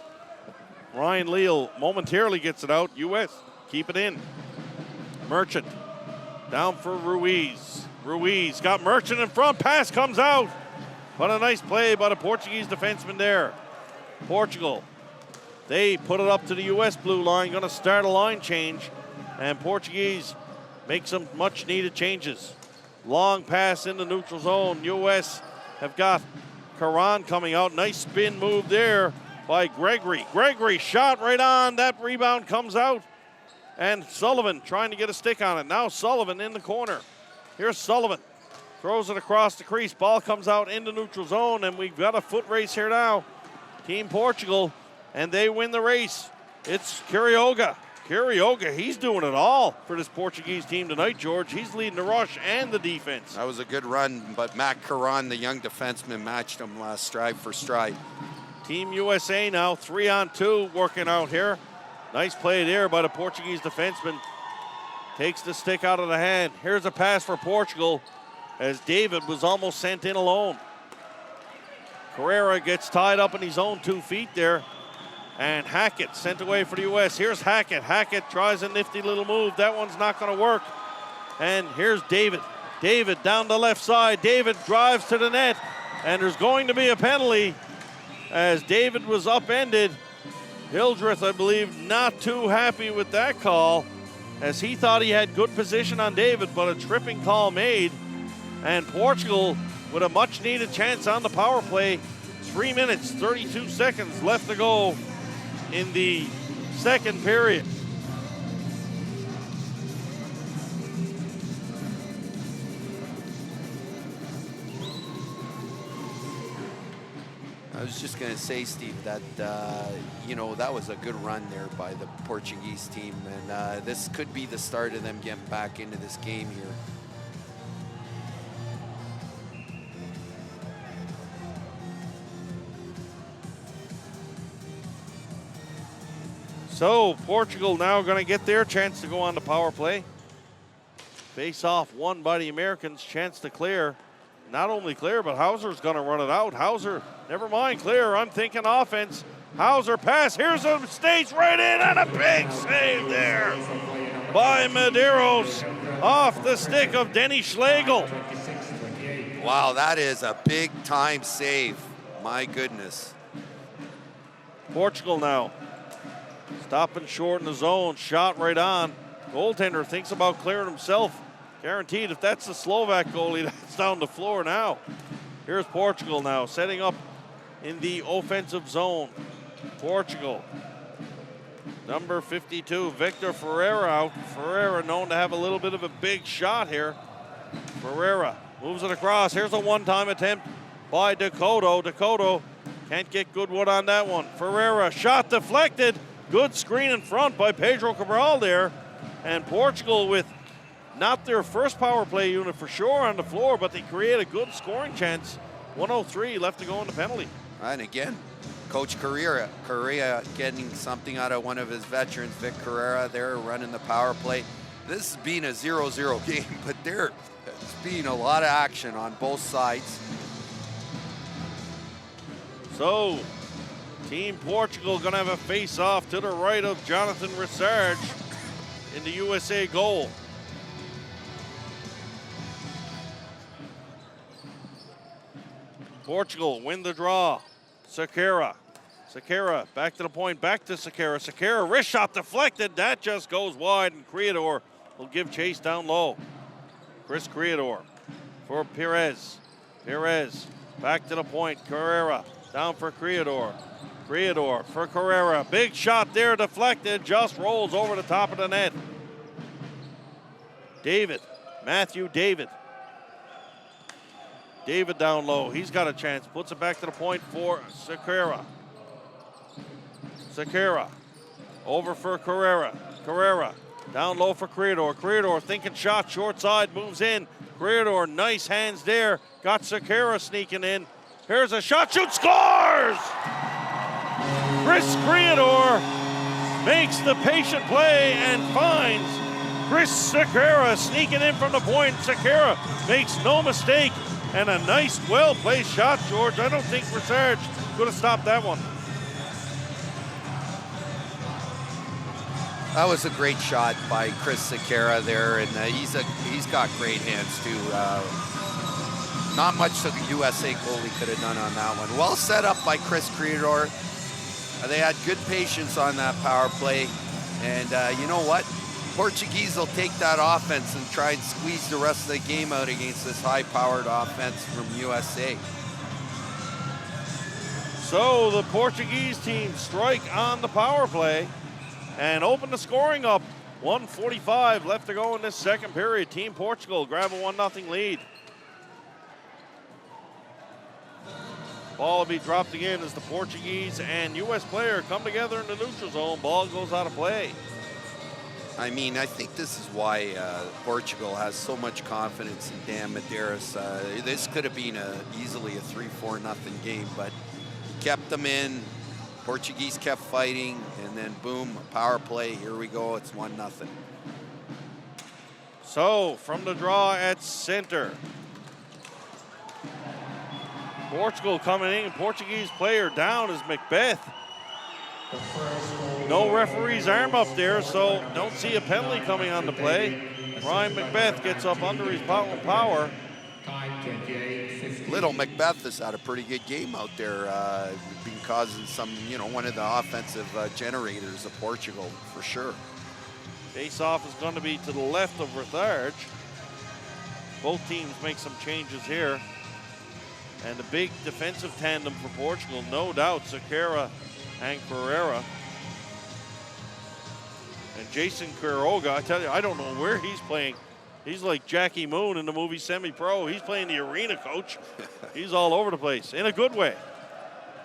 Ryan Leal momentarily gets it out. US keep it in. Merchant down for Ruiz. Ruiz got Merchant in front. Pass comes out. But a nice play by the Portuguese defenseman there. Portugal, they put it up to the US blue line. Going to start a line change. And Portuguese make some much needed changes. Long pass in the neutral zone. US have got Karan coming out. Nice spin move there by Gregory. Gregory shot right on. That rebound comes out. And Sullivan trying to get a stick on it. Now Sullivan in the corner. Here's Sullivan. Throws it across the crease. Ball comes out in the neutral zone. And we've got a foot race here now. Team Portugal. And they win the race. It's Carioga. Carioga, he's doing it all for this Portuguese team tonight, George. He's leading the rush and the defense. That was a good run, but Matt Karan, the young defenseman, matched him stride for stride. Team USA now 3-on-2 working out here. Nice play there by the Portuguese defenseman. Takes the stick out of the hand. Here's a pass for Portugal as David was almost sent in alone. Carrera gets tied up in his own 2 feet there. And Hackett sent away for the U.S. Here's Hackett. Hackett tries a nifty little move. That one's not going to work. And here's David. David down the left side. David drives to the net. And there's going to be a penalty as David was upended. Hildreth, I believe, not too happy with that call as he thought he had good position on David, but a tripping call made. And Portugal with a much-needed chance on the power play. 3 minutes, 32 seconds left to go in the second period. I was just going to say, Steve, that, you know, that was a good run there by the Portuguese team. And this could be the start of them getting back into this game here. So Portugal now going to get their chance to go on the power play. Face off won by the Americans. Chance to clear. Not only clear, but Hauser's going to run it out. Hauser, never mind clear. I'm thinking offense. Hauser pass. Here's a stage right in and a big save there by Medeiros off the stick of Denny Schlegel. Wow, that is a big time save. My goodness. Portugal now. Stopping short in the zone, shot right on. Goaltender thinks about clearing himself. Guaranteed, if that's the Slovak goalie, that's down the floor now. Here's Portugal now, setting up in the offensive zone. Portugal, number 52, Victor Ferreira out. Ferreira known to have a little bit of a big shot here. Ferreira moves it across. Here's a one-time attempt by Dakota. Dakota can't get good wood on that one. Ferreira, shot deflected. Good screen in front by Pedro Cabral there. And Portugal with not their first power play unit for sure on the floor, but they create a good scoring chance. 1:03 left to go in the penalty. And again, Coach Correa getting something out of one of his veterans, Vic Carrera there, running the power play. this has been a 0-0 game, but there's been a lot of action on both sides. So, Team Portugal gonna have a face-off to the right of Jonathan Rissarge in the USA goal. Portugal win the draw. Sequeira. Sequeira back to the point, back to Sequeira. Sequeira, wrist shot deflected. That just goes wide, and Criador will give chase down low. Chris Criador for Perez. Perez back to the point. Carrera down for Criador. Criador for Carrera. Big shot there, deflected, just rolls over the top of the net. David, Matthew David. David down low, he's got a chance. Puts it back to the point for Sequeira. Sequeira over for Carrera. Carrera down low for Criador. Criador thinking shot, short side, moves in. Criador, nice hands there. Got Sequeira sneaking in. Here's a shot, shoot, scores! Chris Criador makes the patient play and finds Chris Sequeira sneaking in from the point. Sequeira makes no mistake. And a nice, well-placed shot, George. I don't think Rissarge could have stopped that one. That was a great shot by Chris Sequeira there, and he's got great hands too. Not much the USA goalie could have done on that one. Well set up by Chris Criador. They had good patience on that power play, and you know what? Portuguese will take that offense and try and squeeze the rest of the game out against this high-powered offense from USA. So the Portuguese team strike on the power play and open the scoring up. 1:45 left to go in this second period. Team Portugal grab a 1-0 lead. Ball will be dropped again as the Portuguese and U.S. player come together in the neutral zone. Ball goes out of play. I mean, I think this is why Portugal has so much confidence in Dan Medeiros. This could have been easily a 3-4-0 game, but he kept them in. Portuguese kept fighting, and then boom, power play. Here we go. It's 1-0. So from the draw at center, Portugal coming in. Portuguese player down is Macbeth. No referee's arm up there, so don't see a penalty coming on the play. Ryan Macbeth gets up under his power. Little Macbeth has had a pretty good game out there, been causing some, one of the offensive generators of Portugal, for sure. Face-off is going to be to the left of Rissarge. Both teams make some changes here. And the big defensive tandem for Portugal, no doubt, Sequeira and Carrera. And Jason Quiroga, I tell you, I don't know where he's playing. He's like Jackie Moon in the movie Semi-Pro. He's playing the arena coach. He's all over the place, in a good way.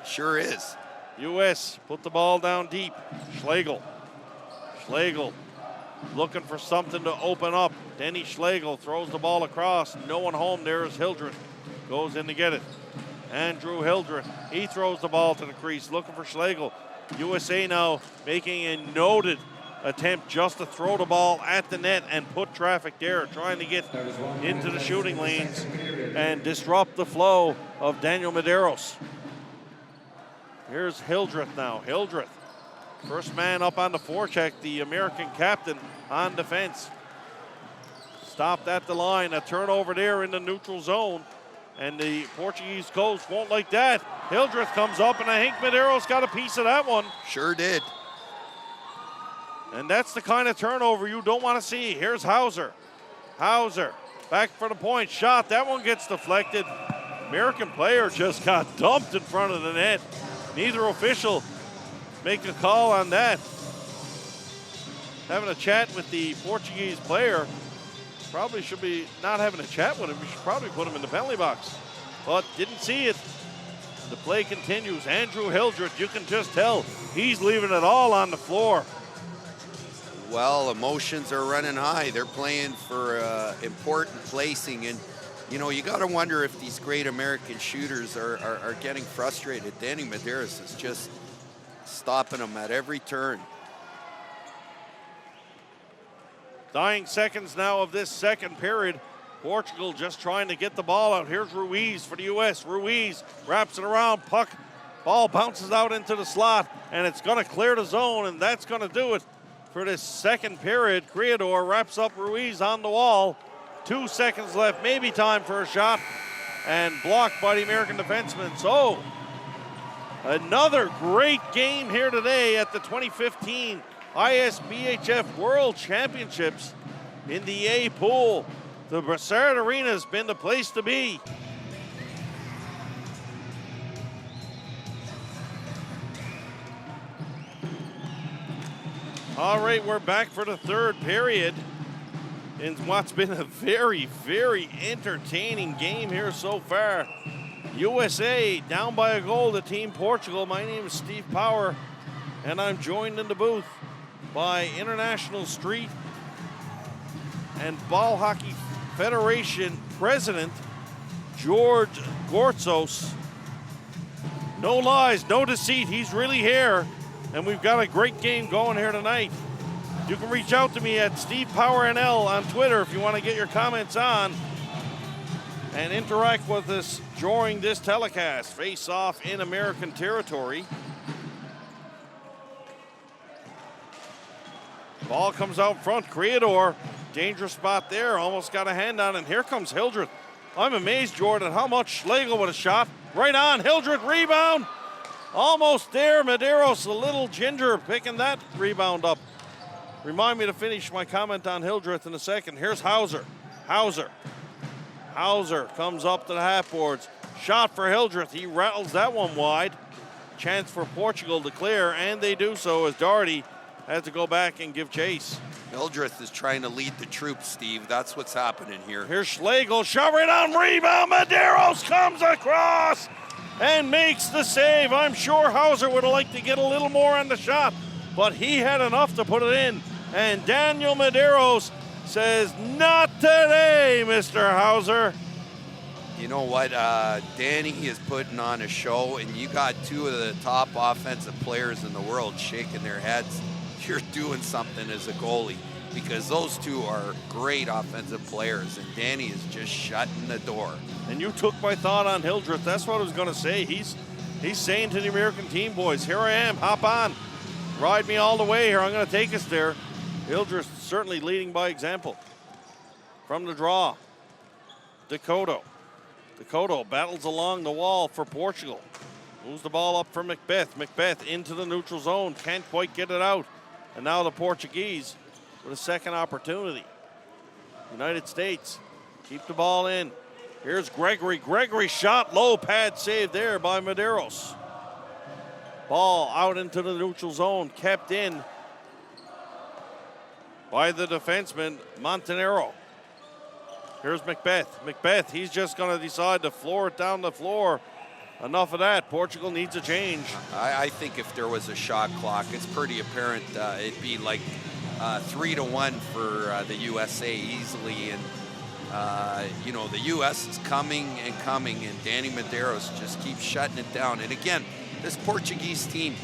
Sure is. U.S. put the ball down deep. Schlegel. Schlegel looking for something to open up. Denny Schlegel throws the ball across. No one home there is Hildreth. Goes in to get it. Andrew Hildreth, he throws the ball to the crease, looking for Schlegel. USA now making a noted attempt just to throw the ball at the net and put traffic there, trying to get into the shooting lanes and disrupt the flow of Daniel Medeiros. Here's Hildreth now. Hildreth, first man up on the forecheck, the American captain on defense. Stopped at the line, a turnover there in the neutral zone. And the Portuguese coach won't like that. Hildreth comes up, and I think Medeiros got a piece of that one. Sure did. And that's the kind of turnover you don't want to see. Here's Hauser. Hauser, back for the point. Shot, that one gets deflected. American player just got dumped in front of the net. Neither official make a call on that. Having a chat with the Portuguese player. Probably should be not having a chat with him. We should probably put him in the penalty box. But didn't see it. The play continues. Andrew Hildreth, you can just tell he's leaving it all on the floor. Well, emotions are running high. They're playing for important placing. And, you got to wonder if these great American shooters are getting frustrated. Danny Medeiros is just stopping them at every turn. Dying seconds now of this second period. Portugal just trying to get the ball out. Here's Ruiz for the U.S. Ruiz wraps it around, puck. Ball bounces out into the slot, and it's going to clear the zone, and that's going to do it for this second period. Creador wraps up Ruiz on the wall. 2 seconds left, maybe time for a shot, and blocked by the American defenseman. So, another great game here today at the 2015 ISBHF World Championships in the A pool. The Brassard Arena has been the place to be. All right, we're back for the third period in what's been a very, very entertaining game here so far. USA down by a goal to Team Portugal. My name is Steve Power, and I'm joined in the booth by International Street and Ball Hockey Federation President George Gortzos. No lies, no deceit, he's really here, and we've got a great game going here tonight. You can reach out to me at Steve Power NL on Twitter if you want to get your comments on and interact with us during this telecast. Face off in American territory. Ball comes out front. Creador, dangerous spot there. Almost got a hand on it. And here comes Hildreth. I'm amazed, Jordan, how much Schlegel with a shot. Right on. Hildreth rebound. Almost there. Medeiros, a little ginger, picking that rebound up. Remind me to finish my comment on Hildreth in a second. Here's Hauser. Hauser comes up to the half boards. Shot for Hildreth. He rattles that one wide. Chance for Portugal to clear, and they do so as Doherty has to go back and give chase. Hildreth is trying to lead the troops, Steve. That's what's happening here. Here's Schlegel. Shot right on. Rebound. Medeiros comes across and makes the save. I'm sure Hauser would have liked to get a little more on the shot, but he had enough to put it in. And Daniel Medeiros says, not today, Mr. Hauser. You know what? Danny is putting on a show, and you got two of the top offensive players in the world shaking their heads. You're doing something as a goalie, because those two are great offensive players, and Danny is just shutting the door. And you took my thought on Hildreth. That's what I was going to say. He's saying to the American team, boys, here I am, hop on. Ride me all the way here. I'm going to take us there. Hildreth certainly leading by example. From the draw, Dakota battles along the wall for Portugal. Moves the ball up for Macbeth. Macbeth into the neutral zone. Can't quite get it out. And now the Portuguese with a second opportunity. United States keep the ball in. Here's Gregory. Gregory shot low, pad save there by Medeiros. Ball out into the neutral zone, kept in by the defenseman, Montenero. Here's Macbeth. Macbeth, he's just going to decide to floor it down the floor. Enough of that. Portugal needs a change. I think if there was a shot clock, it's pretty apparent it'd be like 3-1 for the USA easily. And, the U.S. is coming and coming, and Danny Medeiros just keeps shutting it down. And again, this Portuguese team,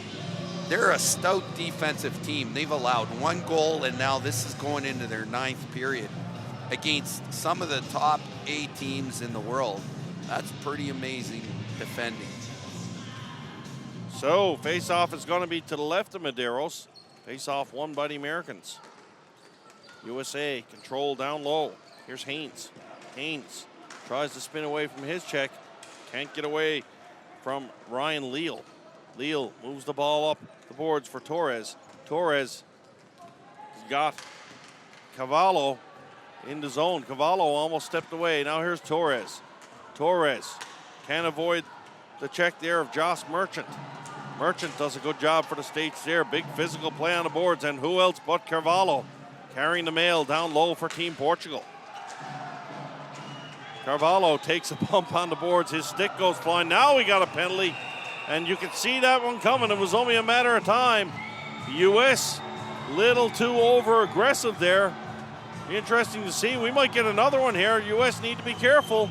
they're a stout defensive team. They've allowed one goal, and now this is going into their 9th period against some of the top A teams in the world. That's pretty amazing defending. So, face-off is going to be to the left of Medeiros. Face-off won by the Americans. USA control down low. Here's Haynes. Haynes tries to spin away from his check. Can't get away from Ryan Leal. Leal moves the ball up the boards for Torres. Torres has got Cavallo in the zone. Cavallo almost stepped away. Now here's Torres. Torres can't avoid the check there of Josh Merchant. Merchant does a good job for the States there. Big physical play on the boards, and who else but Carvalho carrying the mail down low for Team Portugal. Carvalho takes a bump on the boards. His stick goes flying. Now we got a penalty, and you can see that one coming. It was only a matter of time. The U.S. little too over-aggressive there. Be interesting to see. We might get another one here. U.S. need to be careful.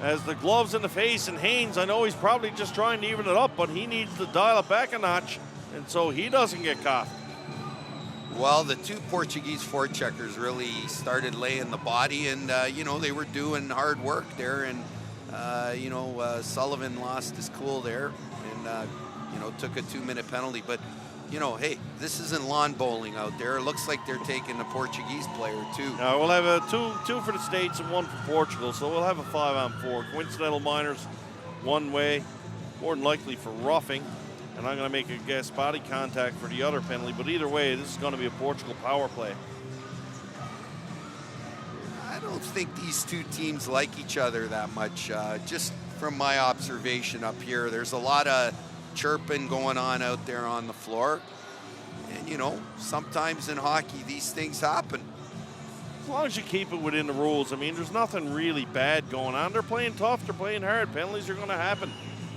As the gloves in the face, and Haynes, I know he's probably just trying to even it up, but he needs to dial it back a notch, and so he doesn't get caught. Well, the two Portuguese forecheckers really started laying the body, and you know, they were doing hard work there, and you know, Sullivan lost his cool there, and you know, took a 2-minute penalty. But you know, hey, this isn't lawn bowling out there. It looks like they're taking the Portuguese player too. Now we'll have a two for the States and one for Portugal, so we'll have a 5-on-4. Coincidental minors one way, more than likely for roughing, and I'm going to make a guess body contact for the other penalty. But either way, this is going to be a Portugal power play. I don't think these two teams like each other that much. Just from my observation up here, there's a lot of chirping going on out there on the floor. And, you know, sometimes in hockey, these things happen. As long as you keep it within the rules. I mean, there's nothing really bad going on. They're playing tough. They're playing hard. Penalties are going to happen.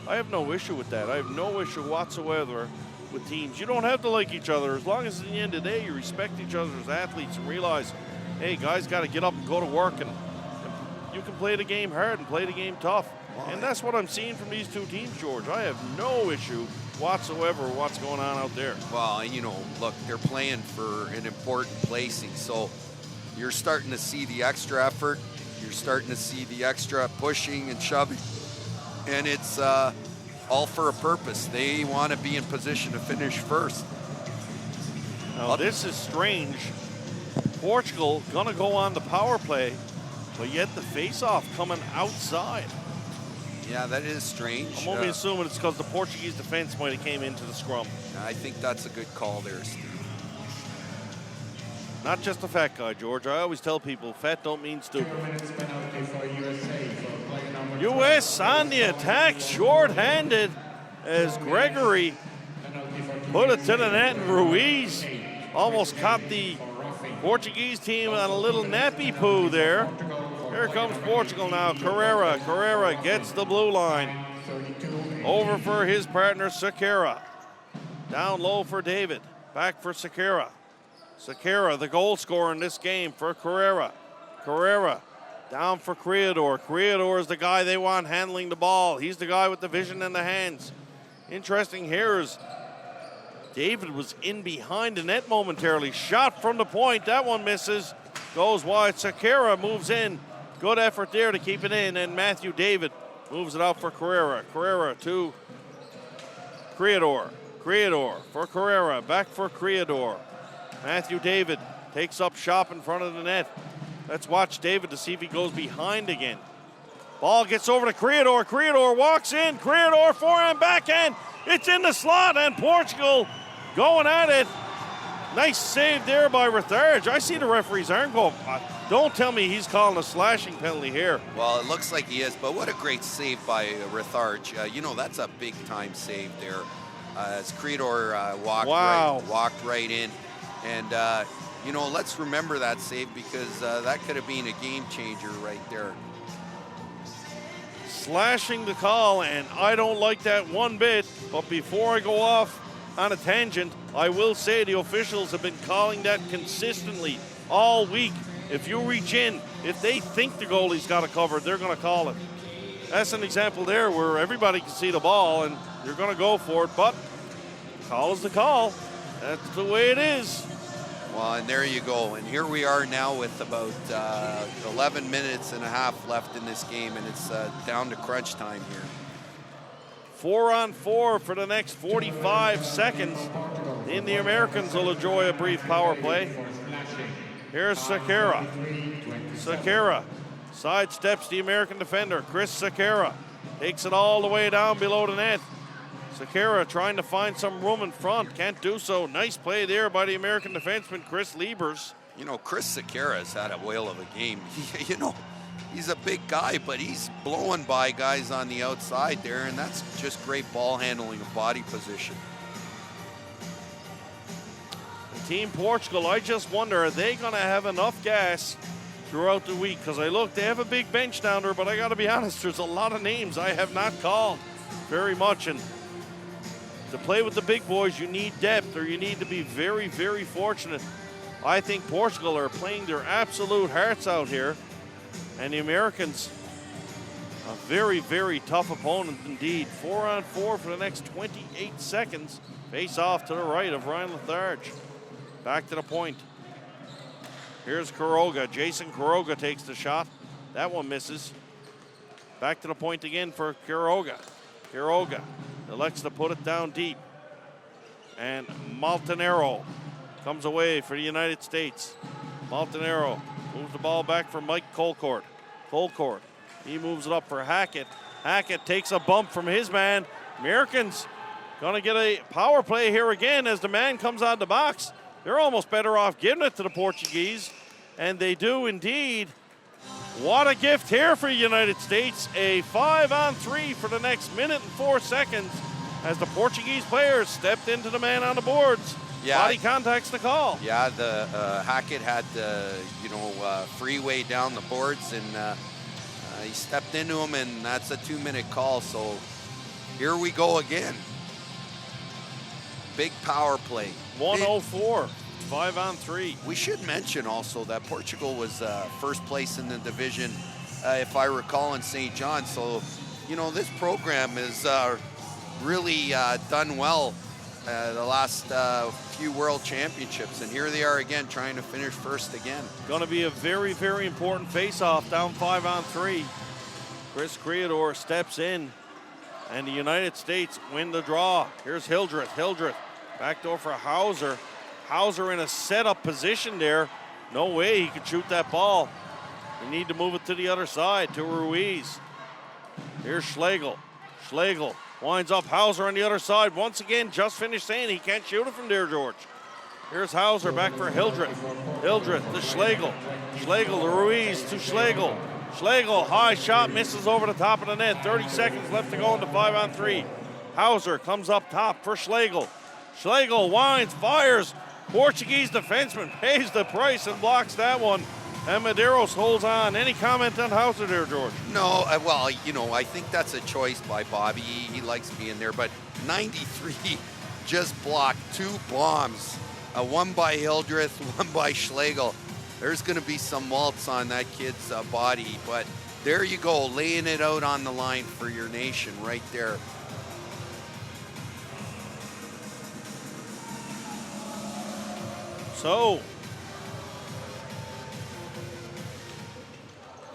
I have no issue with that. I have no issue whatsoever with teams. You don't have to like each other. As long as at the end of the day, you respect each other as athletes and realize, hey, guys got to get up and go to work. And you can play the game hard and play the game tough. And that's what I'm seeing from these two teams, George. I have no issue whatsoever with what's going on out there. Well, and you know, look, they're playing for an important placing. So you're starting to see the extra effort. You're starting to see the extra pushing and shoving. And it's all for a purpose. They want to be in position to finish first. Now, this is strange. Portugal going to go on the power play, but yet the face-off coming outside. Yeah, that is strange. I'm only assuming it's because the Portuguese defense might have came into the scrum. I think that's a good call there, Steve. Not just a fat guy, George. I always tell people, fat don't mean stupid. U.S. on the attack, short-handed, as Gregory put it to the net, and Ruiz almost caught the Portuguese team on a little nappy poo there. Here comes Portugal now. Carrera gets the blue line. Over for his partner, Sequeira. Down low for David. Back for Sequeira. Sequeira, the goal scorer in this game for Carrera. Carrera down for Criador. Criador is the guy they want handling the ball. He's the guy with the vision in the hands. Interesting here is David was in behind the net momentarily. Shot from the point. That one misses. Goes wide. Sequeira moves in. Good effort there to keep it in. And Matthew David moves it out for Carrera. Carrera to Criador. Criador for Carrera. Back for Criador. Matthew David takes up shop in front of the net. Let's watch David to see if he goes behind again. Ball gets over to Criador. Criador walks in. Criador forehand, backhand. It's in the slot, and Portugal going at it. Nice save there by Retharge. I see the referee's arm go. Don't tell me he's calling a slashing penalty here. Well, it looks like he is, but what a great save by Retharge. You know, that's a big-time save there. As Criador walked right in. And, you know, let's remember that save because that could have been a game changer right there. Slashing the call, and I don't like that one bit. But before I go off on a tangent, I will say the officials have been calling that consistently all week. If you reach in, if they think the goalie's got it covered, they're going to call it. That's an example there where everybody can see the ball, and you're going to go for it. But call is the call. That's the way it is. Well, and there you go. And here we are now with about 11 minutes and a half left in this game, and it's down to crunch time here. 4-on-4 for the next 45 seconds. And the Americans will enjoy a brief power play. Here's Sequeira. Sequeira sidesteps the American defender. Chris Sequeira takes it all the way down below the net. Sequeira trying to find some room in front. Can't do so. Nice play there by the American defenseman, Chris Liebers. You know, Chris Sequeira has had a whale of a game. You know, he's a big guy, but he's blowing by guys on the outside there, and that's just great ball handling and body position. Team Portugal, I just wonder, are they going to have enough gas throughout the week? Because they have a big bench down there, but I got to be honest, there's a lot of names I have not called very much. And to play with the big boys, you need depth, or you need to be very, very fortunate. I think Portugal are playing their absolute hearts out here. And the Americans, a very, very tough opponent indeed. 4-on-4 for the next 28 seconds. Face off to the right of Ryan Letharge. Back to the point. Here's Kuroga. Jason Kuroga takes the shot. That one misses. Back to the point again for Kuroga. Kuroga elects to put it down deep. And Montanero comes away for the United States. Montanero moves the ball back for Mike Colcourt. Colcourt, he moves it up for Hackett. Hackett takes a bump from his man. Americans gonna get a power play here again as the man comes out the box. They're almost better off giving it to the Portuguese, and they do indeed. What a gift here for the United States. A 5-on-3 for the next minute and 4 seconds as the Portuguese players stepped into the man on the boards. Yeah. Body contact's the call. Yeah, the Hackett had the freeway down the boards, and he stepped into him, and that's a 2-minute call. So here we go again. Big power play. 104, 5-on-3. We should mention also that Portugal was first place in the division, if I recall, in St. John. So, this program is really done well the last few World Championships. And here they are again, trying to finish first again. Going to be a very, very important face-off down 5-on-3. Chris Creador steps in, and the United States win the draw. Here's Hildreth. Hildreth, backdoor for Hauser. Hauser in a set-up position there. No way he could shoot that ball. They need to move it to the other side, to Ruiz. Here's Schlegel. Schlegel winds up Hauser on the other side. Once again, just finished saying he can't shoot it from there, George. Here's Hauser back for Hildreth. Hildreth to Schlegel. Schlegel to Ruiz to Schlegel. Schlegel, high shot, misses over the top of the net. 30 seconds left to go into 5-on-3. Hauser comes up top for Schlegel. Schlegel winds, fires. Portuguese defenseman pays the price and blocks that one. And Medeiros holds on. Any comment on Hauser there, George? No, I think that's a choice by Bobby. He likes being there, but 93 just blocked 2 bombs. One by Hildreth, one by Schlegel. There's going to be some welts on that kid's body, but there you go, laying it out on the line for your nation right there. So,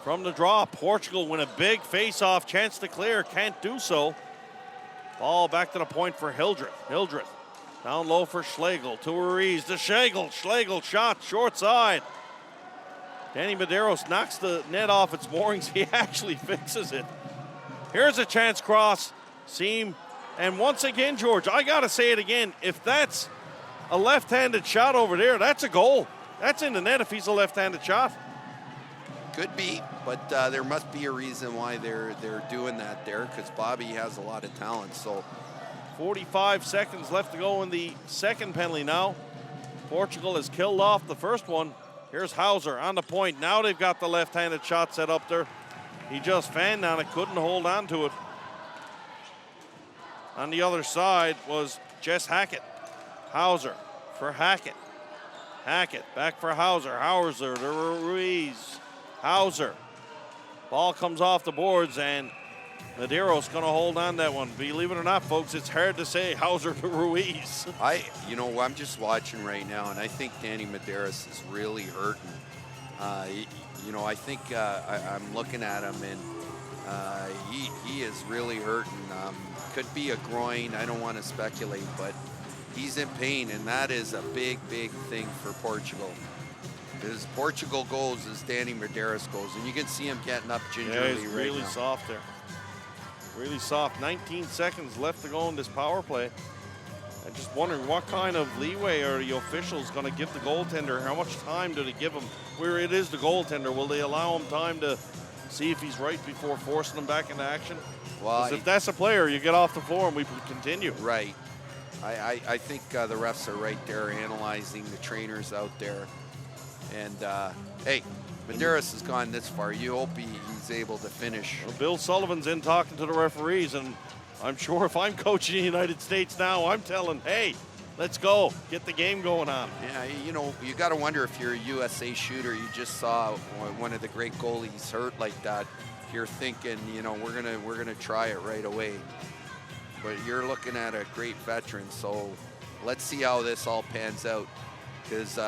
from the draw, Portugal win a big face-off, chance to clear, can't do so. Ball back to the point for Hildreth. Hildreth down low for Schlegel, to Ruiz, to Schlegel. Schlegel shot, short side. Danny Medeiros knocks the net off its moorings. He actually fixes it. Here's a chance cross, seam, and once again, George, I gotta say it again, if that's a left-handed shot over there, that's a goal. That's in the net if he's a left-handed shot. Could be, but there must be a reason why they're doing that there, because Bobby has a lot of talent. So 45 seconds left to go in the second penalty now. Portugal has killed off the first one. Here's Hauser on the point. Now they've got the left-handed shot set up there. He just fanned on it, couldn't hold on to it. On the other side was Jess Hackett. Hauser for Hackett. Hackett back for Hauser. Hauser to Ruiz. Hauser. Ball comes off the boards, and Medeiros going to hold on that one. Believe it or not, folks, it's hard to say Hauser to Ruiz. I'm just watching right now, and I think Danny Medeiros is really hurting. I think I'm looking at him, and he is really hurting. Could be a groin. I don't want to speculate, but he's in pain, and that is a big, big thing for Portugal. As Portugal goes, as Danny Medeiros goes, and you can see him getting up gingerly yeah, he's really now. Soft there. Really soft. 19 seconds left to go in this power play. I'm just wondering what kind of leeway are the officials going to give the goaltender? How much time do they give him? Where it is the goaltender, will they allow him time to see if he's right before forcing him back into action? Well, if that's a player, you get off the floor and we continue. Right. I think the refs are right there analyzing the trainers out there. And, hey, Medeiros has gone this far. You hope he's able to finish. Well, Bill Sullivan's in talking to the referees, and I'm sure if I'm coaching the United States now, I'm telling, hey, let's go. Get the game going on. Yeah, you got to wonder if you're a USA shooter. You just saw one of the great goalies hurt like that. You're thinking, we're gonna try it right away. But you're looking at a great veteran, so let's see how this all pans out. because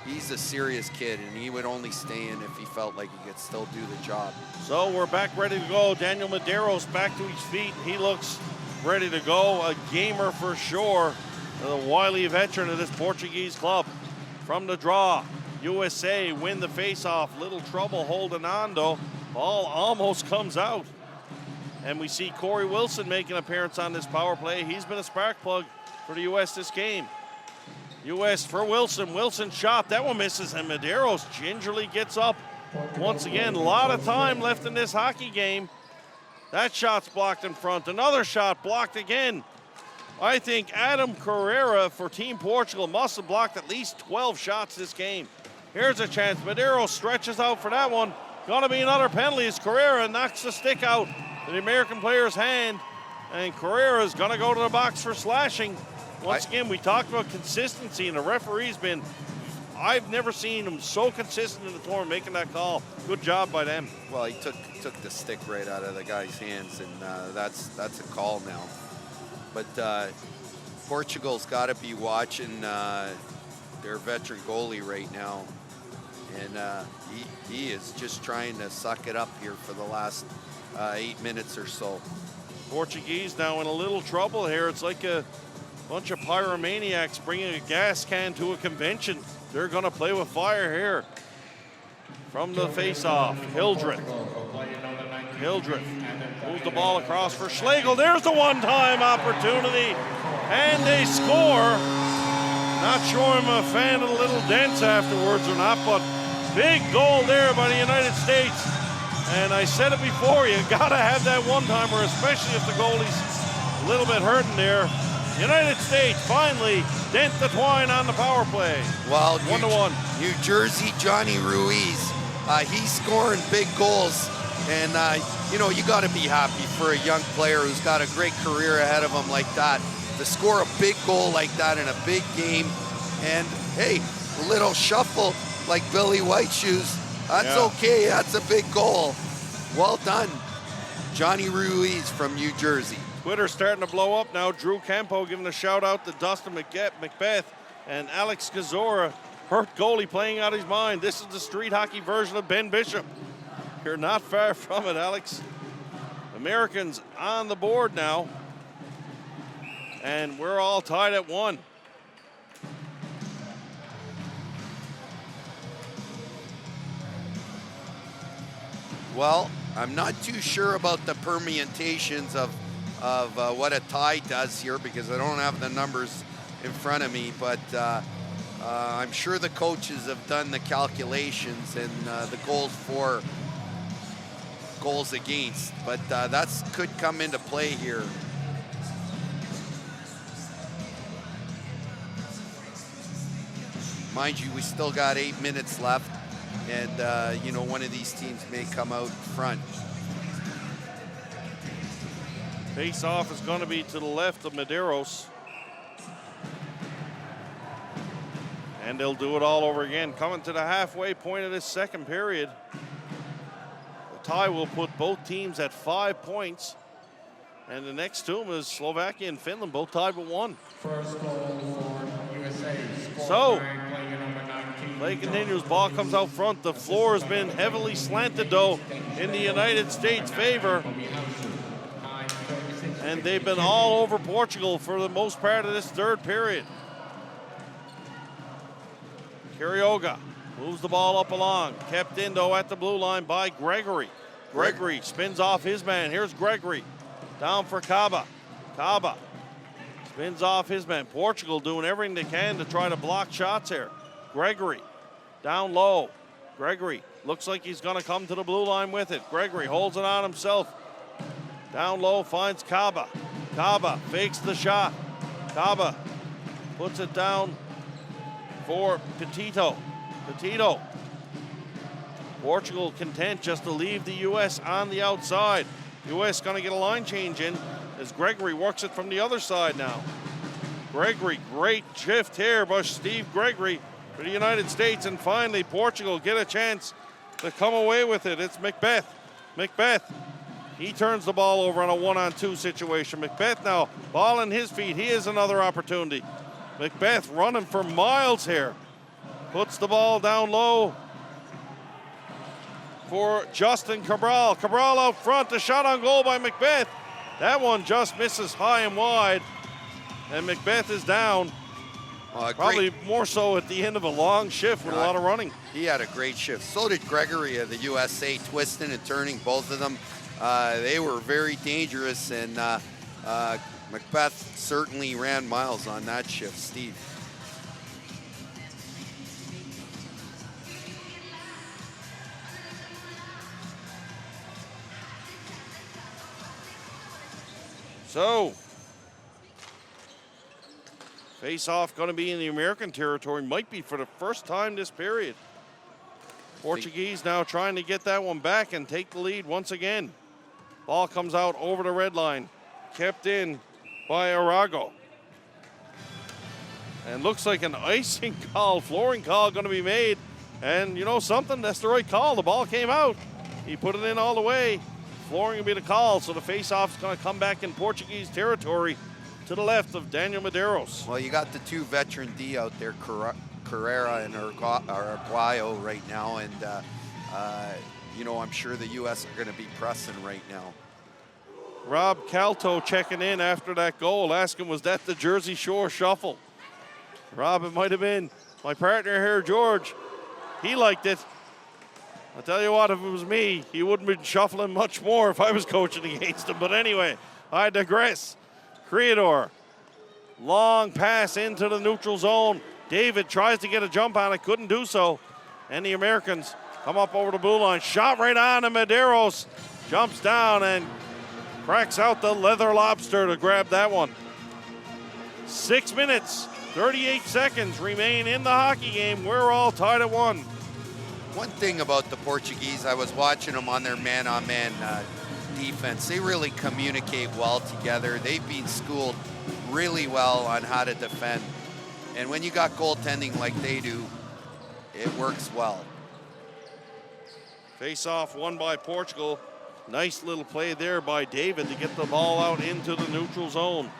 he's a serious kid, and he would only stay in if he felt like he could still do the job. So we're back ready to go. Daniel Medeiros back to his feet. He looks ready to go. A gamer for sure. The wily veteran of this Portuguese club. From the draw, USA win the faceoff. Little trouble holding on though. Ball almost comes out. And we see Corey Wilson make an appearance on this power play. He's been a spark plug for the U.S. this game. U.S. for Wilson. Wilson shot. That one misses, and Medeiros gingerly gets up. Once again, a lot of time left in this hockey game. That shot's blocked in front. Another shot blocked again. I think Adam Carrera for Team Portugal must have blocked at least 12 shots this game. Here's a chance. Medeiros stretches out for that one. Gonna be another penalty as Carrera knocks the stick out of the American player's hand. And Carrera's gonna go to the box for slashing. Once again, we talked about consistency, and the referee's been, I've never seen him so consistent in the tournament making that call. Good job by them. Well, he took the stick right out of the guy's hands, and that's a call now. But Portugal's got to be watching their veteran goalie right now, and he is just trying to suck it up here for the last 8 minutes or so. Portuguese now in a little trouble here. It's like a bunch of pyromaniacs bringing a gas can to a convention. They're going to play with fire here. From the face-off, Hildreth. Hildreth moves the ball across for Schlegel. There's the one-time opportunity, and they score. Not sure I'm a fan of the little dents afterwards or not, but big goal there by the United States. And I said it before, you gotta have that one-timer, especially if the goalie's a little bit hurting there. United States finally dent the twine on the power play. Well, 1-1. New Jersey Johnny Ruiz, he's scoring big goals. And, you got to be happy for a young player who's got a great career ahead of him like that. To score a big goal like that in a big game. And, hey, a little shuffle like Billy Whiteshoes. That's okay. That's a big goal. Well done, Johnny Ruiz from New Jersey. Twitter's starting to blow up now. Drew Campo giving a shout out to Dustin Macbeth and Alex Gazora. Hurt goalie playing out his mind. This is the street hockey version of Ben Bishop. You're not far from it, Alex. Americans on the board now. And we're all tied at 1. Well, I'm not too sure about the permutations of what a tie does here because I don't have the numbers in front of me, but I'm sure the coaches have done the calculations and the goals for, goals against, but that could come into play here. Mind you, we still got 8 minutes left, and one of these teams may come out front. Face-off is going to be to the left of Medeiros. And they'll do it all over again. Coming to the halfway point of this second period. The tie will put both teams at 5 points. And the next two is Slovakia and Finland, both tied with 1. First goal for USA. So, play continues. Ball comes out front. The floor has been heavily slanted, though, in the United States' favor. And they've been all over Portugal for the most part of this third period. Kirioga moves the ball up along. Kept in, though, at the blue line by Gregory. Gregory spins off his man. Here's Gregory. Down for Caba. Caba spins off his man. Portugal doing everything they can to try to block shots here. Gregory down low. Gregory looks like he's going to come to the blue line with it. Gregory holds it on himself. Down low, finds Caba. Caba fakes the shot. Caba puts it down for Petito. Petito. Portugal content just to leave the U.S. on the outside. U.S. going to get a line change in as Gregory works it from the other side now. Gregory, great shift here by Steve Gregory for the United States. And finally, Portugal get a chance to come away with it. It's Macbeth. Macbeth. He turns the ball over on a 1-on-2 situation. Macbeth now, ball in his feet. He has another opportunity. Macbeth running for miles here. Puts the ball down low for Justin Cabral. Cabral out front, the shot on goal by Macbeth. That one just misses high and wide, and Macbeth is down. Probably more so at the end of a long shift with a lot of running. He had a great shift. So did Gregory of the USA, twisting and turning, both of them. They were very dangerous, and Macbeth certainly ran miles on that shift, Steve. So, face-off going to be in the American territory, might be for the first time this period. Portuguese now trying to get that one back and take the lead once again. Ball comes out over the red line, kept in by Arago. And looks like an icing call, flooring call going to be made. And you know something, that's the right call. The ball came out. He put it in all the way. Flooring will be the call, so the face-off is going to come back in Portuguese territory to the left of Daniel Medeiros. Well, you got the two veteran D out there, Carrera and Arguayo right now, and you know, I'm sure the U.S. are going to be pressing right now. Rob Calto checking in after that goal, asking, was that the Jersey Shore shuffle? Rob, it might have been. My partner here, George, he liked it. I'll tell you what, if it was me, he wouldn't be shuffling much more if I was coaching against him. But anyway, I digress. Creador, long pass into the neutral zone. David tries to get a jump on it, couldn't do so. And the Americans come up over the blue line. Shot right on, and Medeiros jumps down and cracks out the leather lobster to grab that one. 6 minutes, 38 seconds remain in the hockey game. We're all tied at 1. One thing about the Portuguese, I was watching them on their man-on-man defense. They really communicate well together. They've been schooled really well on how to defend. And when you got goaltending like they do, it works well. Face-off won by Portugal. Nice little play there by David to get the ball out into the neutral zone.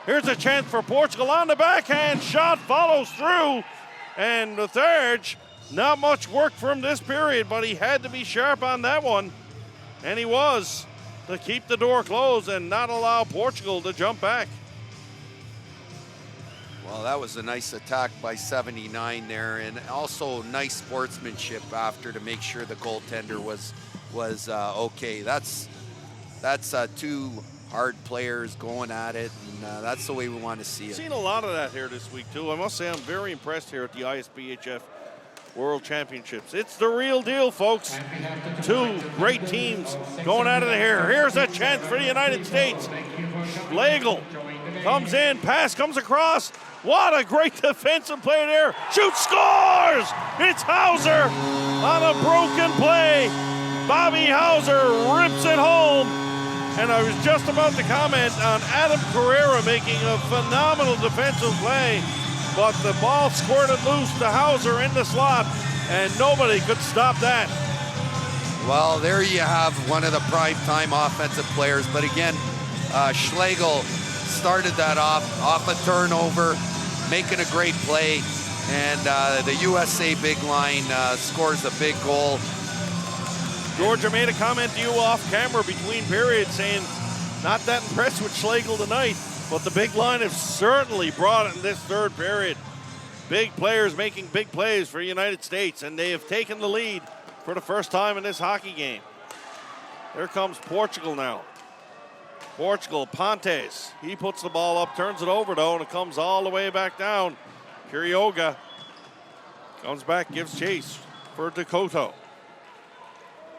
Here's a chance for Portugal on the backhand. Shot follows through. And the third, not much work from this period, but he had to be sharp on that one. And he was, to keep the door closed and not allow Portugal to jump back. Well, that was a nice attack by 79 there, and also nice sportsmanship after to make sure the goaltender was okay. That's two hard players going at it, and that's the way we want to see it. Seen a lot of that here this week too. I must say I'm very impressed here at the ISBHF World Championships. It's the real deal, folks. Two great teams going at it here. Here's a chance for the United States. Schlegel comes in, pass comes across. What a great defensive play there. Shoots, scores! It's Hauser on a broken play. Bobby Hauser rips it home. And I was just about to comment on Adam Carrera making a phenomenal defensive play, but the ball squirted loose to Hauser in the slot, and nobody could stop that. Well, there you have one of the prime-time offensive players, but again, Schlegel started that off a turnover, making a great play, and the USA big line scores a big goal. Georgia made a comment to you off camera between periods saying not that impressed with Schlegel tonight, but the big line have certainly brought it in this third period. Big players making big plays for the United States, and they have taken the lead for the first time in this hockey game. Here comes Portugal now. Portugal, Pontes, he puts the ball up, turns it over though, and it comes all the way back down. Kirioga comes back, gives chase for Dakota.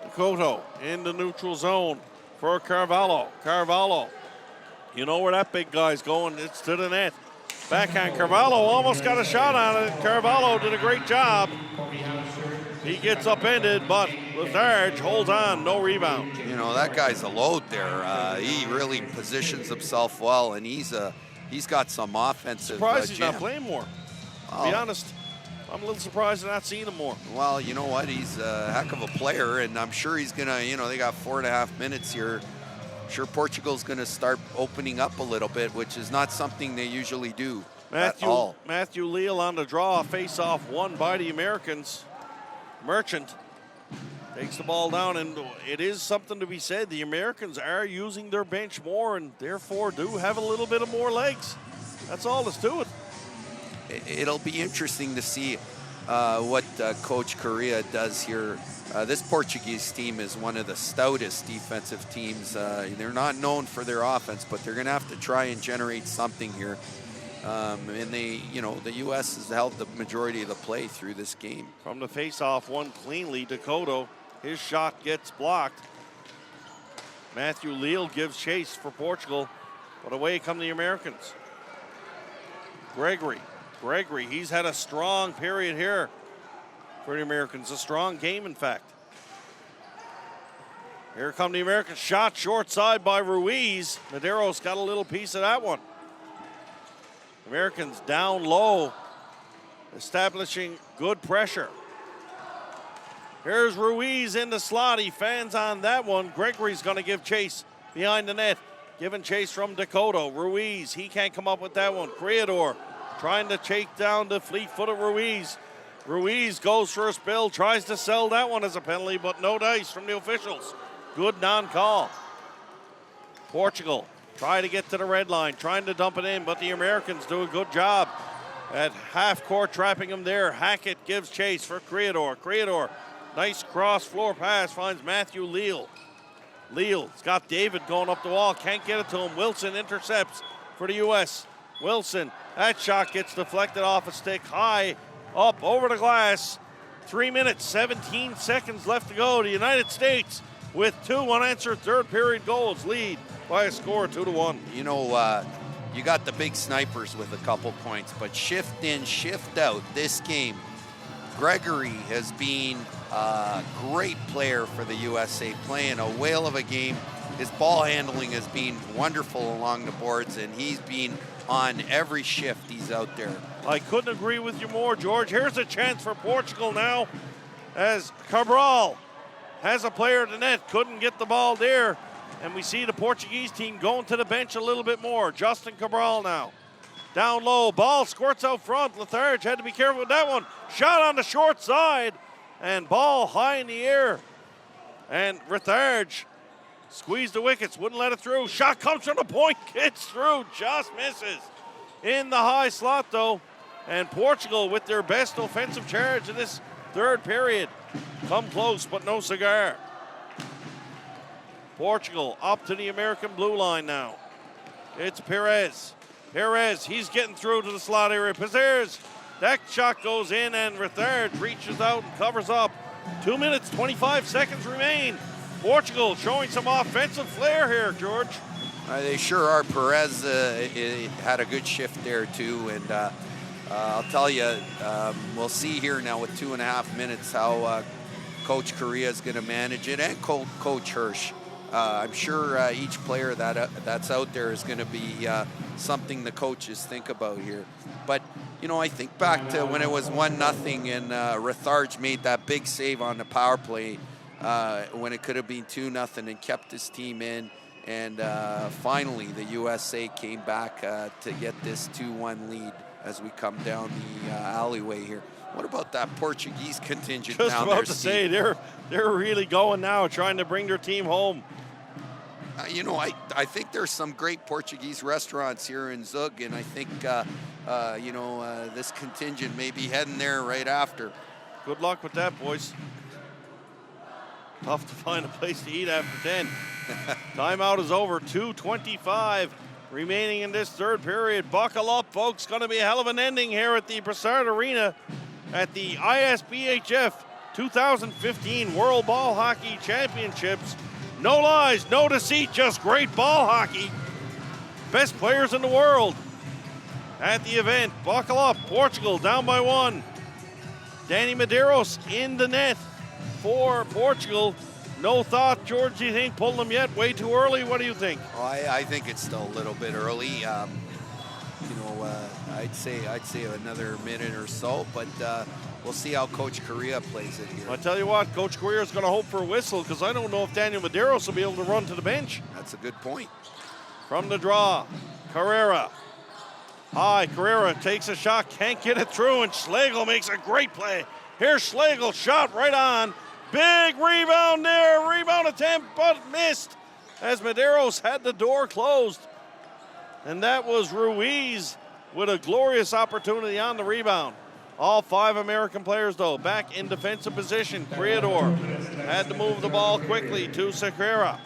Dakota in the neutral zone for Carvalho. Carvalho, you know where that big guy's going, it's to the net. Backhand, Carvalho almost got a shot on it. Carvalho did a great job. He gets upended, but Letharge holds on, no rebound. You know, that guy's a load there. He really positions himself well, and he's got some offensive Surprised he's jam. not playing more. To be honest, I'm a little surprised I'm not seeing him more. Well, you know what? He's a heck of a player, and I'm sure he's going to, you know, they got 4.5 minutes here. I'm sure Portugal's going to start opening up a little bit, which is not something they usually do. at all. Matthew Leal on the draw, face-off won by the Americans. Merchant takes the ball down, and it is something to be said. The Americans are using their bench more and therefore do have a little bit of more legs. That's all that's to it. It'll be interesting to see what Coach Correa does here. This Portuguese team is one of the stoutest defensive teams. They're not known for their offense, but they're going to have to try and generate something here. And the U.S. has held the majority of the play through this game. From the face-off, one cleanly. Dakota, his shot gets blocked. Matthew Leal gives chase for Portugal, but away come the Americans. Gregory, he's had a strong period here for the Americans. A strong game, in fact. Here come the Americans. Shot short side by Ruiz. Medeiros got a little piece of that one. Americans down low, establishing good pressure. Here's Ruiz in the slot. He fans on that one. Gregory's going to give chase behind the net. Giving chase from Dakota. Ruiz, he can't come up with that one. Creador trying to take down the fleet-footed Ruiz. Ruiz goes for a spill, tries to sell that one as a penalty, but no dice from the officials. Good non-call. Portugal try to get to the red line, trying to dump it in, but the Americans do a good job at half-court trapping him there. Hackett gives chase for Creador. Creador, nice cross-floor pass, finds Matthew Leal. Leal's got David going up the wall, can't get it to him. Wilson intercepts for the U.S. Wilson, that shot gets deflected off a stick, high up over the glass. 3 minutes, 17 seconds left to go. The United States with 2 unanswered third period goals lead by a score 2-1. You know, you got the big snipers with a couple points, but shift in, shift out this game. Gregory has been a great player for the USA, playing a whale of a game. His ball handling has been wonderful along the boards, and he's been on every shift he's out there. I couldn't agree with you more, George. Here's a chance for Portugal now as Cabral has a player at the net, couldn't get the ball there. And we see the Portuguese team going to the bench a little bit more. Justin Cabral now. Down low, ball squirts out front. Letharge had to be careful with that one. Shot on the short side, and ball high in the air. And Letharge squeezed the wickets, wouldn't let it through. Shot comes from the point, gets through, just misses. In the high slot, though. And Portugal, with their best offensive charge in this third period, come close, but no cigar. Portugal up to the American blue line now. It's Perez. Perez, he's getting through to the slot area. Perez, that shot goes in, and Rithard reaches out and covers up. 2 minutes, 25 seconds remain. Portugal showing some offensive flair here, George. They sure are. Perez had a good shift there, too. And I'll tell you, we'll see here now with 2.5 minutes how Coach Correa is going to manage it, and Coach Hirsch. I'm sure each player that's out there is going to be something the coaches think about here. But, you know, I think back to when it was 1-0 and Retharge made that big save on the power play when it could have been 2-0 and kept his team in. And finally, the USA came back to get this 2-1 lead as we come down the alleyway here. What about that Portuguese contingent Just down there, about to say, they're really going now, trying to bring their team home. You know, I think there's some great Portuguese restaurants here in Zug, and I think, this contingent may be heading there right after. Good luck with that, boys. Tough to find a place to eat after 10. Timeout is over. 2:25 remaining in this third period. Buckle up, folks. Going to be a hell of an ending here at the Brassard Arena at the ISBHF 2015 World Ball Hockey Championships. No lies, no deceit, just great ball hockey. Best players in the world at the event. Buckle up. Portugal down by 1. Danny Medeiros in the net for Portugal. No thought, George, do you think, pulled them yet? Way too early? What do you think? Oh, I think it's still a little bit early. I'd say another minute or so, but we'll see how Coach Correa plays it here. I tell you what, Coach Correa is going to hope for a whistle because I don't know if Daniel Medeiros will be able to run to the bench. That's a good point. From the draw, Carrera. High, Carrera takes a shot, can't get it through, and Schlegel makes a great play. Here's Schlegel, shot right on. Big rebound there, rebound attempt, but missed as Medeiros had the door closed. And that was Ruiz with a glorious opportunity on the rebound. All 5 American players, though, back in defensive position. Creador had to move the ball quickly to Sequeira.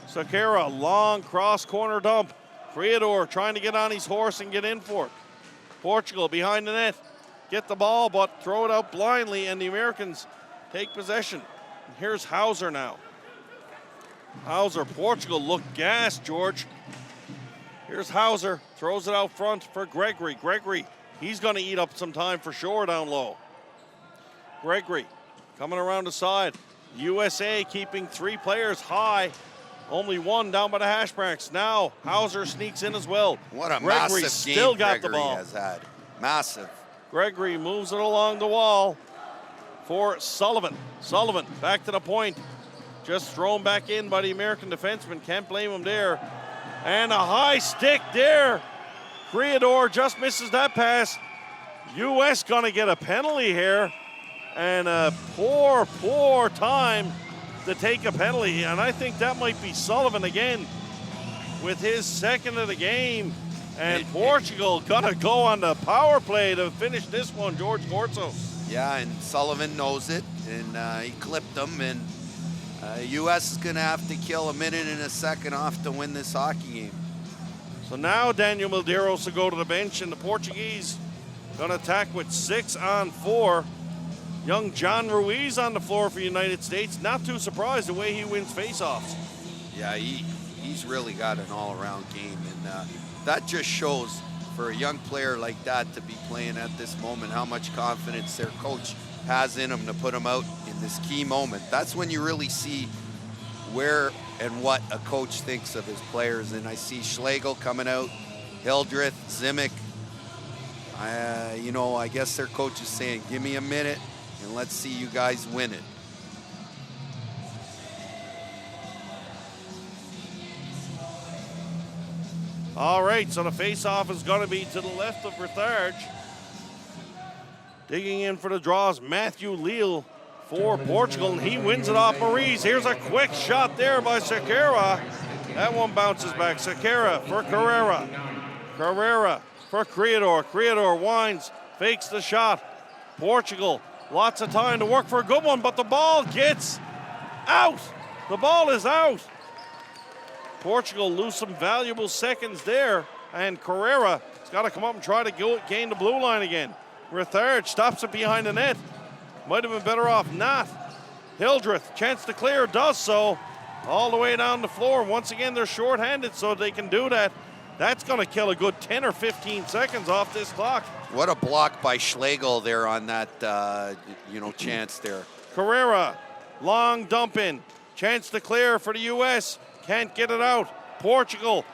Sequeira, long cross corner dump. Creador trying to get on his horse and get in for it. Portugal behind the net. Get the ball, but throw it out blindly, and the Americans take possession. And here's Hauser now. Hauser, Portugal looked gassed, George. Here's Hauser, throws it out front for Gregory. Gregory, he's going to eat up some time for sure down low. Gregory coming around the side. USA keeping 3 players high. Only 1 down by the hash marks. Now Hauser sneaks in as well. What a Gregory massive still game got Gregory the ball. has had. Massive. Gregory moves it along the wall for Sullivan. Sullivan back to the point. Just thrown back in by the American defenseman. Can't blame him there. And a high stick there. Creador just misses that pass. U.S. gonna get a penalty here. And a poor time to take a penalty. And I think that might be Sullivan again with his 2nd of the game. And Portugal gonna go on the power play to finish this one, George Corso. Yeah, and Sullivan knows it, and he clipped them, and U.S. is gonna have to kill a minute and a second off to win this hockey game. So now Daniel Medeiros will go to the bench, and the Portuguese gonna attack with 6 on 4. Young John Ruiz on the floor for the United States. Not too surprised the way he wins faceoffs. Yeah, he's really got an all-around game, and that just shows for a young player like that to be playing at this moment how much confidence their coach has in him to put him out in this key moment. That's when you really see where and what a coach thinks of his players. And I see Schlegel coming out, Hildreth, Zimic. I guess their coach is saying, give me a minute and let's see you guys win it. All right, so the faceoff is going to be to the left of Rutharge. Digging in for the draws, Matthew Leal for Portugal, and he wins it off Maurice. Here's a quick shot there by Sequeira. That one bounces back. Sequeira for Carrera. Carrera for Creador. Creador winds, fakes the shot. Portugal, lots of time to work for a good one, but the ball gets out. The ball is out. Portugal lose some valuable seconds there, and Carrera has got to come up and try to gain the blue line again. Rutharge stops it behind the net. Might have been better off not. Hildreth, chance to clear, does so. All the way down the floor. Once again, they're shorthanded, so they can do that. That's going to kill a good 10 or 15 seconds off this clock. What a block by Schlegel there on that, chance there. Carrera, long dump in. Chance to clear for the U.S. Can't get it out. Portugal,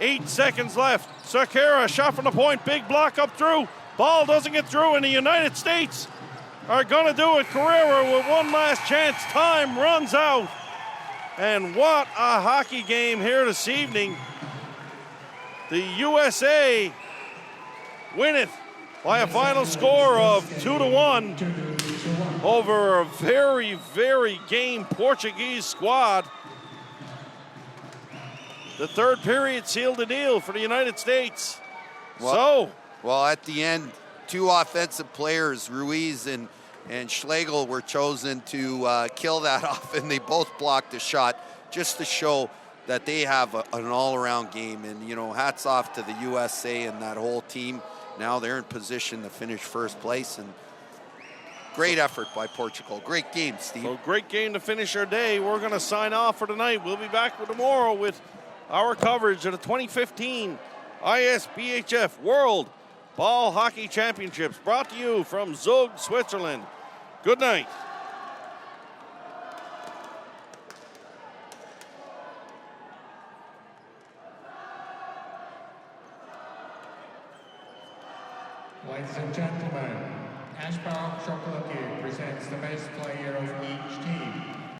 8 seconds left. Sequeira, shot from the point, big block up through. Ball doesn't get through, and the United States are gonna do it. Carrera with one last chance. Time runs out. And what a hockey game here this evening. The USA win it by a final score of 2-1 over a very, very game Portuguese squad. The 3rd period sealed the deal for the United States. Well, at the end, 2 offensive players, Ruiz and Schlegel, were chosen to kill that off, and they both blocked a shot just to show that they have an all-around game. And, hats off to the USA and that whole team. Now they're in position to finish 1st place, and great effort by Portugal. Great game, Steve. So great game to finish our day. We're going to sign off for tonight. We'll be back tomorrow with our coverage of the 2015 ISBHF World Ball Hockey Championships, brought to you from Zug, Switzerland. Good night. Ladies and gentlemen, Ashbrook Chocolate presents the best player of each team.